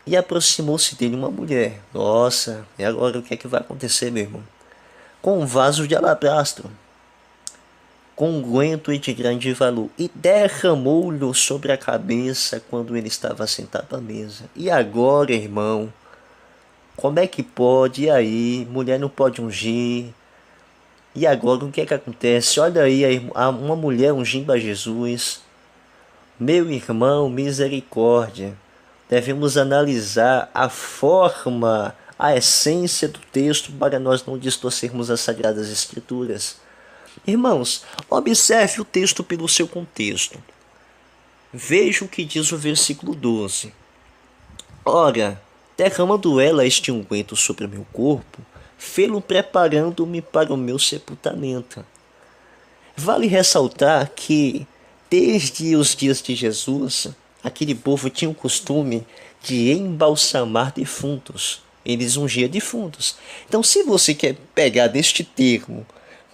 E aproximou-se dele uma mulher. Nossa, e agora o que é que vai acontecer, meu irmão? Com um vaso de alabastro, com unguento de grande valor, e derramou-lhe sobre a cabeça quando ele estava sentado à mesa. E agora, irmão, como é que pode? E aí, mulher não pode ungir, E agora o que é que acontece? Olha aí uma mulher ungindo a Jesus. Meu irmão, misericórdia. Devemos analisar a forma, a essência do texto para nós não distorcermos as Sagradas Escrituras. Irmãos, observe o texto pelo seu contexto. Veja o que diz o versículo 12. Ora, derramando ela este unguento sobre o meu corpo, fê-lo preparando-me para o meu sepultamento. Vale ressaltar que, desde os dias de Jesus, aquele povo tinha o costume de embalsamar defuntos. Eles ungiam defuntos. Então, se você quer pegar deste termo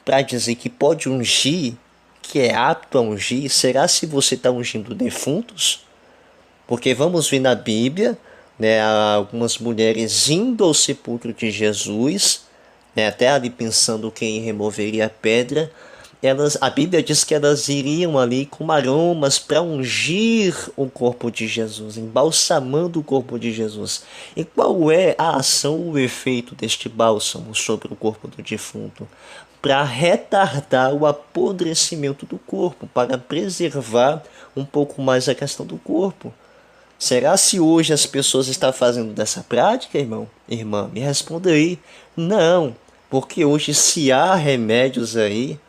para dizer que pode ungir, que é apto a ungir, será se você está ungindo defuntos? Porque vamos ver na Bíblia, né, algumas mulheres indo ao sepulcro de Jesus, né, até ali pensando quem removeria a pedra, a Bíblia diz que elas iriam ali com aromas para ungir o corpo de Jesus, embalsamando o corpo de Jesus. E qual é a ação, o efeito deste bálsamo sobre o corpo do defunto? Para retardar o apodrecimento do corpo, para preservar um pouco mais a questão do corpo. Será se hoje as pessoas estão fazendo dessa prática, irmão? Irmã, me responda aí. Não, porque hoje se há remédios aí,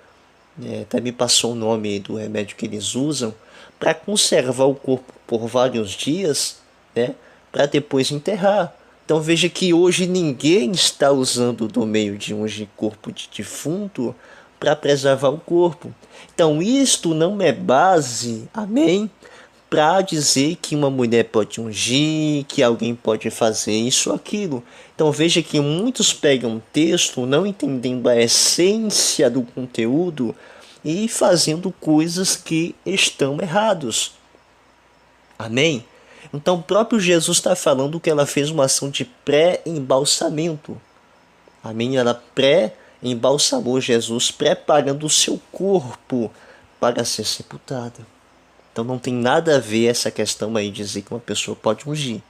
até me passou o nome do remédio que eles usam, para conservar o corpo por vários dias, né, para depois enterrar. Então veja que hoje ninguém está usando do meio de ungir corpo de defunto para preservar o corpo. Então isto não é base, amém, para dizer que uma mulher pode ungir, que alguém pode fazer isso ou aquilo. Então veja que muitos pegam um texto não entendendo a essência do conteúdo e fazendo coisas que estão errados. Amém? Então o próprio Jesus está falando que ela fez uma ação de pré-embalsamento. Amém? Ela pré-embalsamou Jesus, preparando o seu corpo para ser sepultada. Então não tem nada a ver essa questão aí de dizer que uma pessoa pode ungir.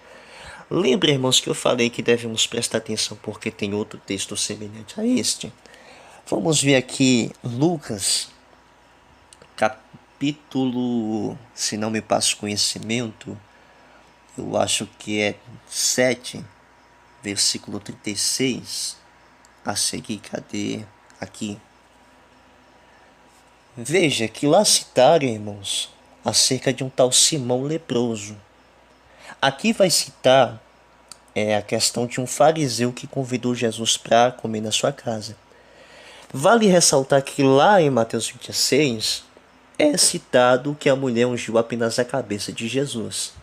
Lembra, irmãos, que eu falei que devemos prestar atenção porque tem outro texto semelhante a este? Vamos ver aqui Lucas, capítulo, se não me passo conhecimento, eu acho que é 7, versículo 36. A seguir, cadê? Aqui. Veja que lá citaram, irmãos, acerca de um tal Simão leproso. Aqui vai citar a questão de um fariseu que convidou Jesus para comer na sua casa. Vale ressaltar que lá em Mateus 26 é citado que a mulher ungiu apenas a cabeça de Jesus.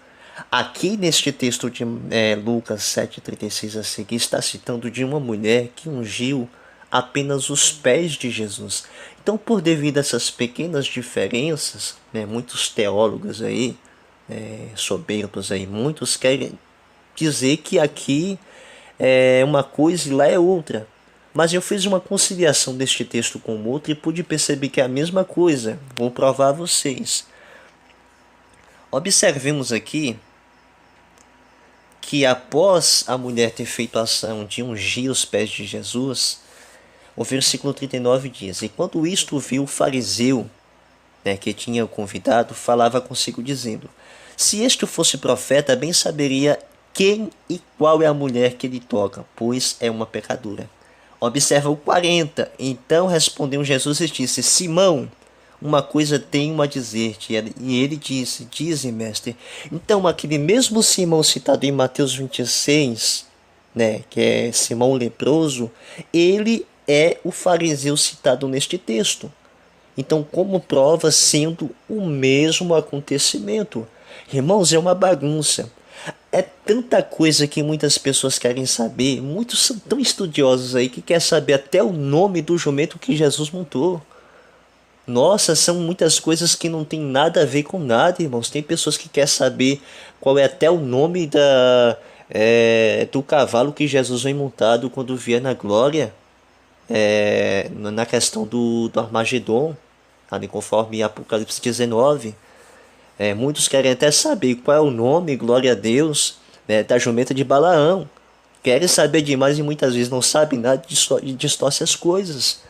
Aqui neste texto de Lucas 7,36 a seguir está citando de uma mulher que ungiu apenas os pés de Jesus. Então, por devido a essas pequenas diferenças, muitos teólogos aí, soberbos aí, muitos querem dizer que aqui é uma coisa e lá é outra. Mas eu fiz uma conciliação deste texto com o outro e pude perceber que é a mesma coisa. Vou provar a vocês. Observemos aqui que após a mulher ter feito a ação de ungir os pés de Jesus, o versículo 39 diz: E quando isto viu o fariseu, que tinha o convidado, falava consigo dizendo: Se este fosse profeta, bem saberia quem e qual é a mulher que lhe toca, pois é uma pecadora. Observa o 40. Então respondeu Jesus e disse: Simão, uma coisa tenho a dizer-te. E ele disse: Dize, mestre. Então aquele mesmo Simão citado em Mateus 26, que é Simão leproso, ele é o fariseu citado neste texto. Então, como prova, sendo o mesmo acontecimento. Irmãos, é uma bagunça. É tanta coisa que muitas pessoas querem saber. Muitos são tão estudiosos aí que querem saber até o nome do jumento que Jesus montou. Nossa, são muitas coisas que não tem nada a ver com nada, irmãos. Tem pessoas que querem saber qual é até o nome do cavalo que Jesus vem montado quando vier na glória. Na questão do Armagedon, ali conforme Apocalipse 19. Muitos querem até saber qual é o nome, glória a Deus, da jumenta de Balaão. Querem saber demais e muitas vezes não sabem nada e distorcem as coisas.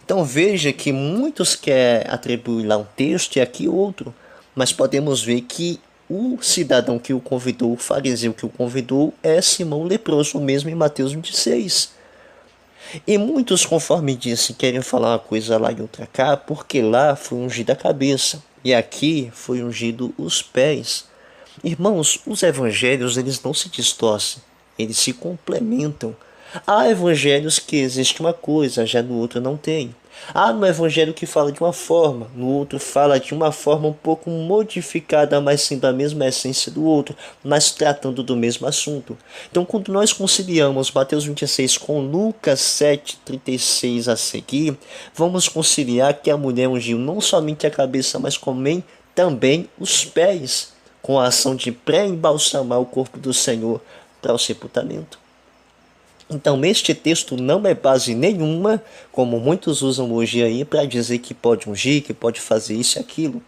Então veja que muitos querem atribuir lá um texto e aqui outro, mas podemos ver que o cidadão que o convidou, o fariseu que o convidou, é Simão leproso, mesmo em Mateus 26. E muitos, conforme disse, querem falar uma coisa lá e outra cá, porque lá foi ungido a cabeça e aqui foi ungido os pés. Irmãos, os evangelhos eles não se distorcem, eles se complementam. Há evangelhos que existe uma coisa, já no outro não tem. Há no evangelho que fala de uma forma, no outro fala de uma forma um pouco modificada, mas sendo a mesma essência do outro, mas tratando do mesmo assunto. Então, quando nós conciliamos Mateus 26 com Lucas 7,36 a seguir, vamos conciliar que a mulher ungiu não somente a cabeça, mas também os pés, com a ação de pré-embalsamar o corpo do Senhor para o sepultamento. Então este texto não é base nenhuma, como muitos usam hoje aí, para dizer que pode ungir, que pode fazer isso e aquilo.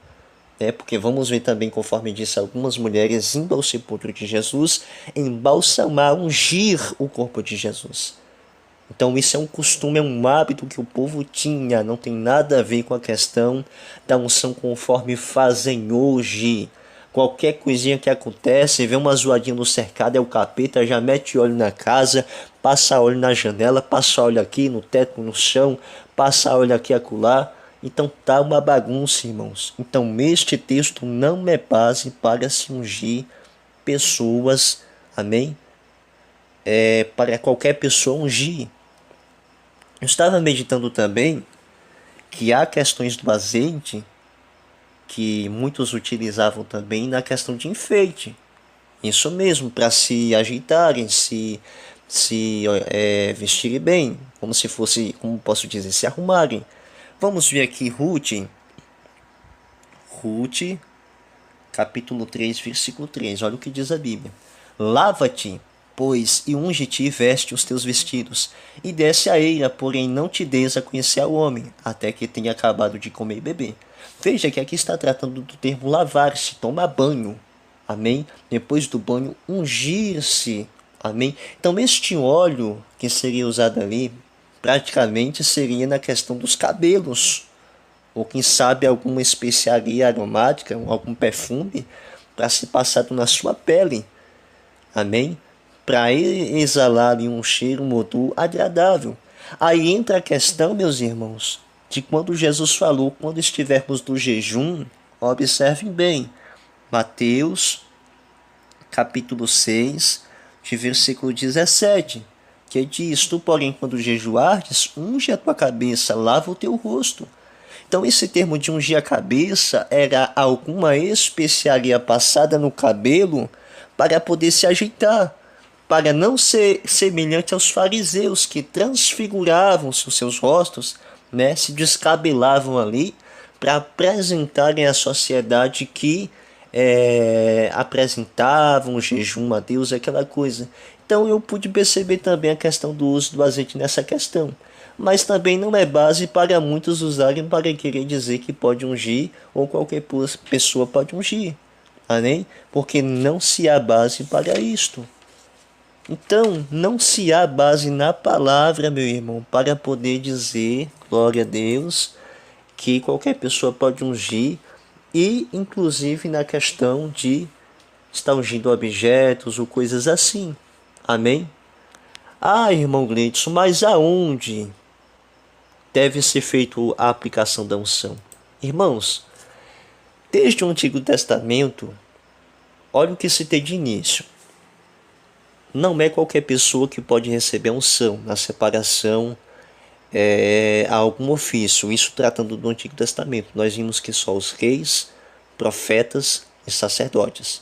Porque vamos ver também, conforme disse, algumas mulheres indo ao sepulcro de Jesus, embalsamar, ungir o corpo de Jesus. Então isso é um costume, é um hábito que o povo tinha, não tem nada a ver com a questão da unção conforme fazem hoje. Qualquer coisinha que acontece, vê uma zoadinha no cercado, é o capeta, já mete óleo na casa, passa óleo na janela, passa óleo aqui no teto, no chão, passa óleo aqui e acolá. Então tá uma bagunça, irmãos. Então este texto não é base para se ungir pessoas, amém? Para qualquer pessoa ungir. Eu estava meditando também que há questões do azeite que muitos utilizavam também na questão de enfeite. Isso mesmo, para se ajeitarem, se vestirem bem, como se fosse, como posso dizer, se arrumarem. Vamos ver aqui Ruth, capítulo 3, versículo 3. Olha o que diz a Bíblia. Lava-te, pois, e unge-te e veste os teus vestidos, e desce a eira, porém não te des a conhecer ao homem, até que tenha acabado de comer e beber. Veja que aqui está tratando do termo lavar-se, tomar banho, amém? Depois do banho, ungir-se, amém? Então este óleo que seria usado ali, praticamente seria na questão dos cabelos, ou quem sabe alguma especiaria aromática, algum perfume, para ser passado na sua pele, amém? Para exalar um cheiro, um odor agradável. Aí entra a questão, meus irmãos, de quando Jesus falou, quando estivermos no jejum, observem bem, Mateus, capítulo 6, de versículo 17, que diz, tu, porém, quando jejuardes, unge a tua cabeça, lava o teu rosto. Então esse termo de ungir a cabeça era alguma especiaria passada no cabelo para poder se ajeitar, para não ser semelhante aos fariseus que transfiguravam os seus rostos, se descabelavam ali para apresentarem à sociedade que apresentavam o jejum a Deus, aquela coisa. Então eu pude perceber também a questão do uso do azeite nessa questão. Mas também não é base para muitos usarem para querer dizer que pode ungir ou qualquer pessoa pode ungir. Amém? Porque não se há base para isto. Então, não se há base na palavra, meu irmão, para poder dizer, glória a Deus, que qualquer pessoa pode ungir, e inclusive na questão de estar ungindo objetos ou coisas assim. Amém? Ah, irmão Gleidson, mas aonde deve ser feita a aplicação da unção? Irmãos, desde o Antigo Testamento, olha o que se tem de início. Não é qualquer pessoa que pode receber a unção na separação a algum ofício. Isso tratando do Antigo Testamento. Nós vimos que só os reis, profetas e sacerdotes.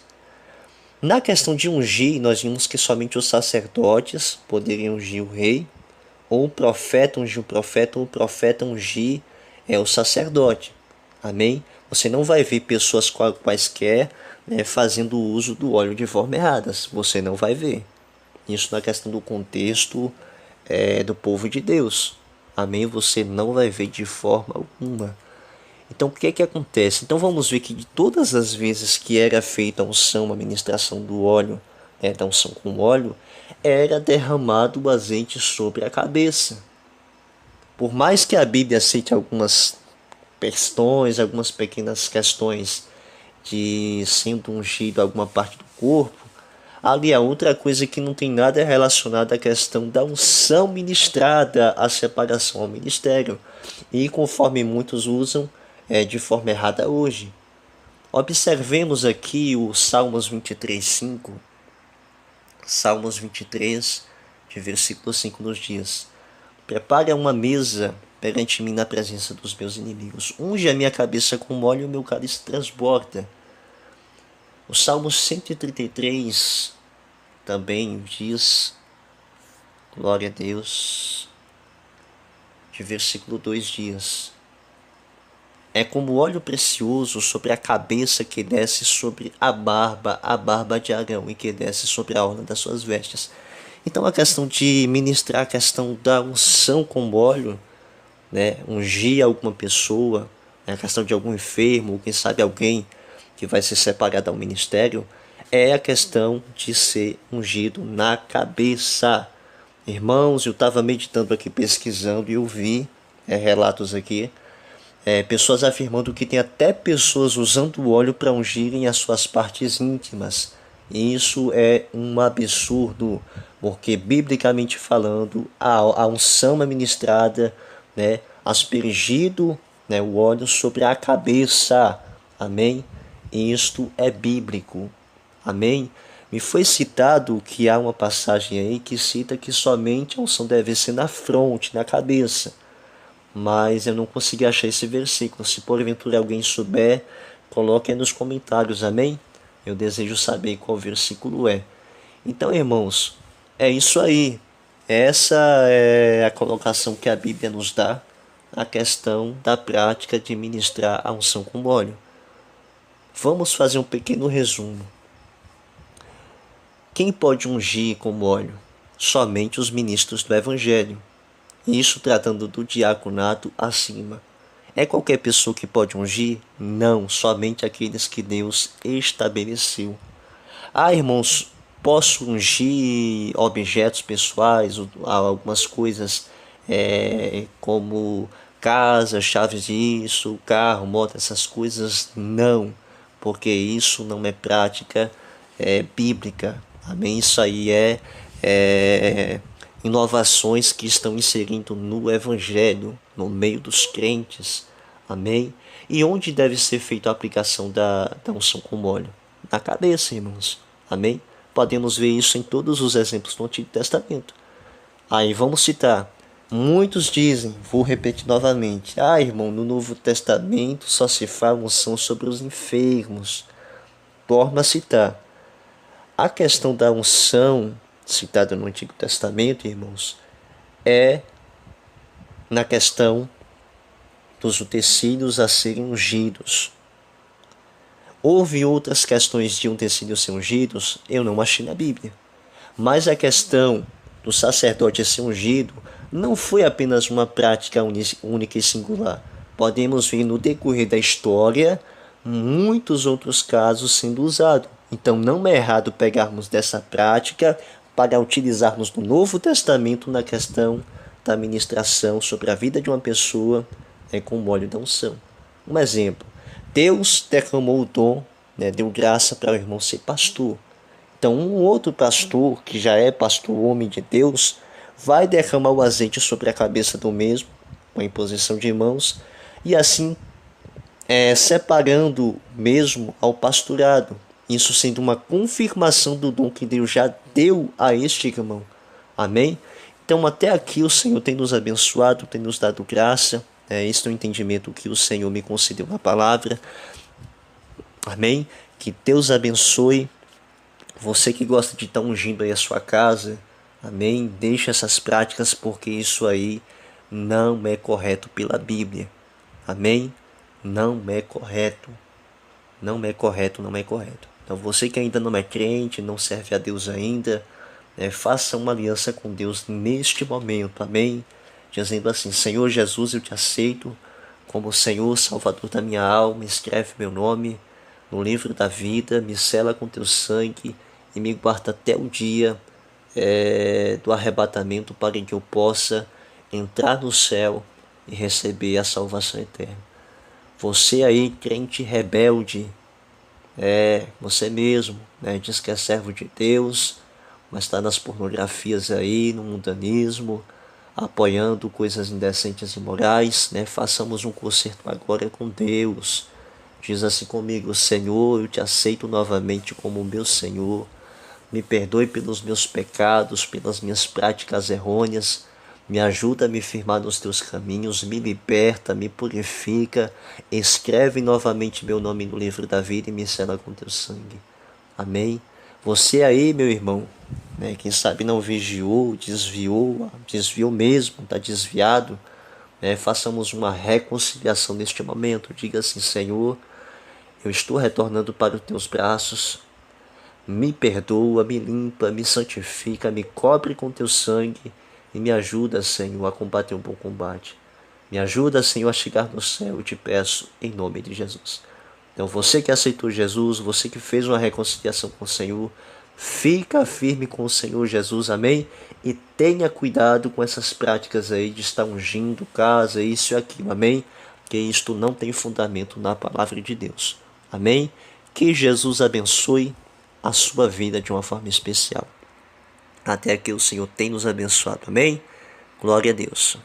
Na questão de ungir, nós vimos que somente os sacerdotes poderiam ungir o rei, ou o profeta ungir o profeta, ou o profeta ungir o sacerdote. Amém? Você não vai ver pessoas quaisquer fazendo uso do óleo de forma errada. Você não vai ver. Isso na questão do contexto do povo de Deus. Amém? Você não vai ver de forma alguma. Então o que é que acontece? Então vamos ver que de todas as vezes que era feita a unção, a ministração do óleo, da unção com óleo, era derramado o azeite sobre a cabeça. Por mais que a Bíblia cite algumas questões, algumas pequenas questões de sendo ungido alguma parte do corpo, ali a outra coisa que não tem nada relacionada à questão da unção ministrada, a separação ao ministério. E conforme muitos usam de forma errada hoje. Observemos aqui o Salmos 23:5. Salmos 23, de versículo 5 nos diz: Prepare uma mesa perante mim na presença dos meus inimigos. Unge a minha cabeça com óleo e o meu cálice transborda. O Salmo 133 também diz, glória a Deus, de versículo 2 diz: É como óleo precioso sobre a cabeça que desce sobre a barba de Arão, e que desce sobre a orla das suas vestes. Então a questão de ministrar a questão da unção com óleo, né, ungir alguma pessoa, né, a questão de algum enfermo, ou quem sabe alguém que vai ser separado ao ministério, é a questão de ser ungido na cabeça. Irmãos, eu estava meditando aqui, pesquisando, e eu vi relatos aqui, pessoas afirmando que tem até pessoas usando óleo para ungirem as suas partes íntimas. E isso é um absurdo, porque biblicamente falando, a unção é ministrada, né, aspergido, né, o óleo sobre a cabeça. Amém? E isto é bíblico. Amém? Me foi citado que há uma passagem aí que cita que somente a unção deve ser na fronte, na cabeça. Mas eu não consegui achar esse versículo. Se porventura alguém souber, coloque aí nos comentários, amém? Eu desejo saber qual versículo é. Então, irmãos, é isso aí. Essa é a colocação que a Bíblia nos dá, a questão da prática de ministrar a unção com óleo. Vamos fazer um pequeno resumo. Quem pode ungir com óleo? Somente os ministros do Evangelho. Isso tratando do diaconato acima. É qualquer pessoa que pode ungir? Não, somente aqueles que Deus estabeleceu. Ah, irmãos, posso ungir objetos pessoais, algumas coisas como casa, chaves disso, carro, moto, essas coisas? Não, porque isso não é prática bíblica. Amém? Isso aí é inovações que estão inserindo no Evangelho, no meio dos crentes. Amém? E onde deve ser feita a aplicação da unção com óleo? Na cabeça, irmãos. Amém? Podemos ver isso em todos os exemplos do Antigo Testamento. Aí vamos citar. Muitos dizem, vou repetir novamente: ah, irmão, no Novo Testamento só se fala unção sobre os enfermos. Torno a citar. A questão da unção citada no Antigo Testamento, irmãos, é na questão dos utensílios a serem ungidos. Houve outras questões de utensílios ser ungidos, eu não achei na Bíblia. Mas a questão do sacerdote ser ungido não foi apenas uma prática única e singular. Podemos ver no decorrer da história muitos outros casos sendo usados. Então não é errado pegarmos dessa prática para utilizarmos no Novo Testamento na questão da ministração sobre a vida de uma pessoa com o óleo da unção. Um exemplo, Deus derramou o dom, deu graça para o irmão ser pastor. Então um outro pastor, que já é pastor, homem de Deus, vai derramar o azeite sobre a cabeça do mesmo, com a imposição de mãos, e assim separando mesmo ao pastorado. Isso sendo uma confirmação do dom que Deus já deu a este irmão. Amém? Então até aqui o Senhor tem nos abençoado, tem nos dado graça. Este é o entendimento que o Senhor me concedeu na palavra. Amém? Que Deus abençoe. Você que gosta de estar ungindo aí a sua casa. Amém? Deixe essas práticas, porque isso aí não é correto pela Bíblia. Amém? Não é correto. Não é correto, não é correto. Então você que ainda não é crente, não serve a Deus ainda, faça uma aliança com Deus neste momento, amém? Dizendo assim: Senhor Jesus, eu te aceito como Senhor, Salvador da minha alma, escreve meu nome no livro da vida, me sela com teu sangue e me guarda até o dia do arrebatamento, para que eu possa entrar no céu e receber a salvação eterna. Você aí, crente rebelde, você mesmo, né, diz que é servo de Deus, mas está nas pornografias aí, no mundanismo, apoiando coisas indecentes e imorais, né? Façamos um concerto agora com Deus. Diz assim comigo: Senhor, eu te aceito novamente como meu Senhor. Me perdoe pelos meus pecados, pelas minhas práticas errôneas. Me ajuda a me firmar nos teus caminhos, me liberta, me purifica. Escreve novamente meu nome no livro da vida e me sela com teu sangue. Amém? Você aí, meu irmão, né, quem sabe não vigiou, desviou mesmo, está desviado, né, façamos uma reconciliação neste momento. Diga assim: Senhor, eu estou retornando para os teus braços. Me perdoa, me limpa, me santifica, me cobre com teu sangue e me ajuda, Senhor, a combater um bom combate. Me ajuda, Senhor, a chegar no céu, eu te peço, em nome de Jesus. Então, você que aceitou Jesus, você que fez uma reconciliação com o Senhor, fica firme com o Senhor Jesus, amém? E tenha cuidado com essas práticas aí de estar ungindo casa, isso e aquilo, amém? Que isto não tem fundamento na palavra de Deus, amém? Que Jesus abençoe a sua vida de uma forma especial. Até que o Senhor tem nos abençoado, amém? Glória a Deus.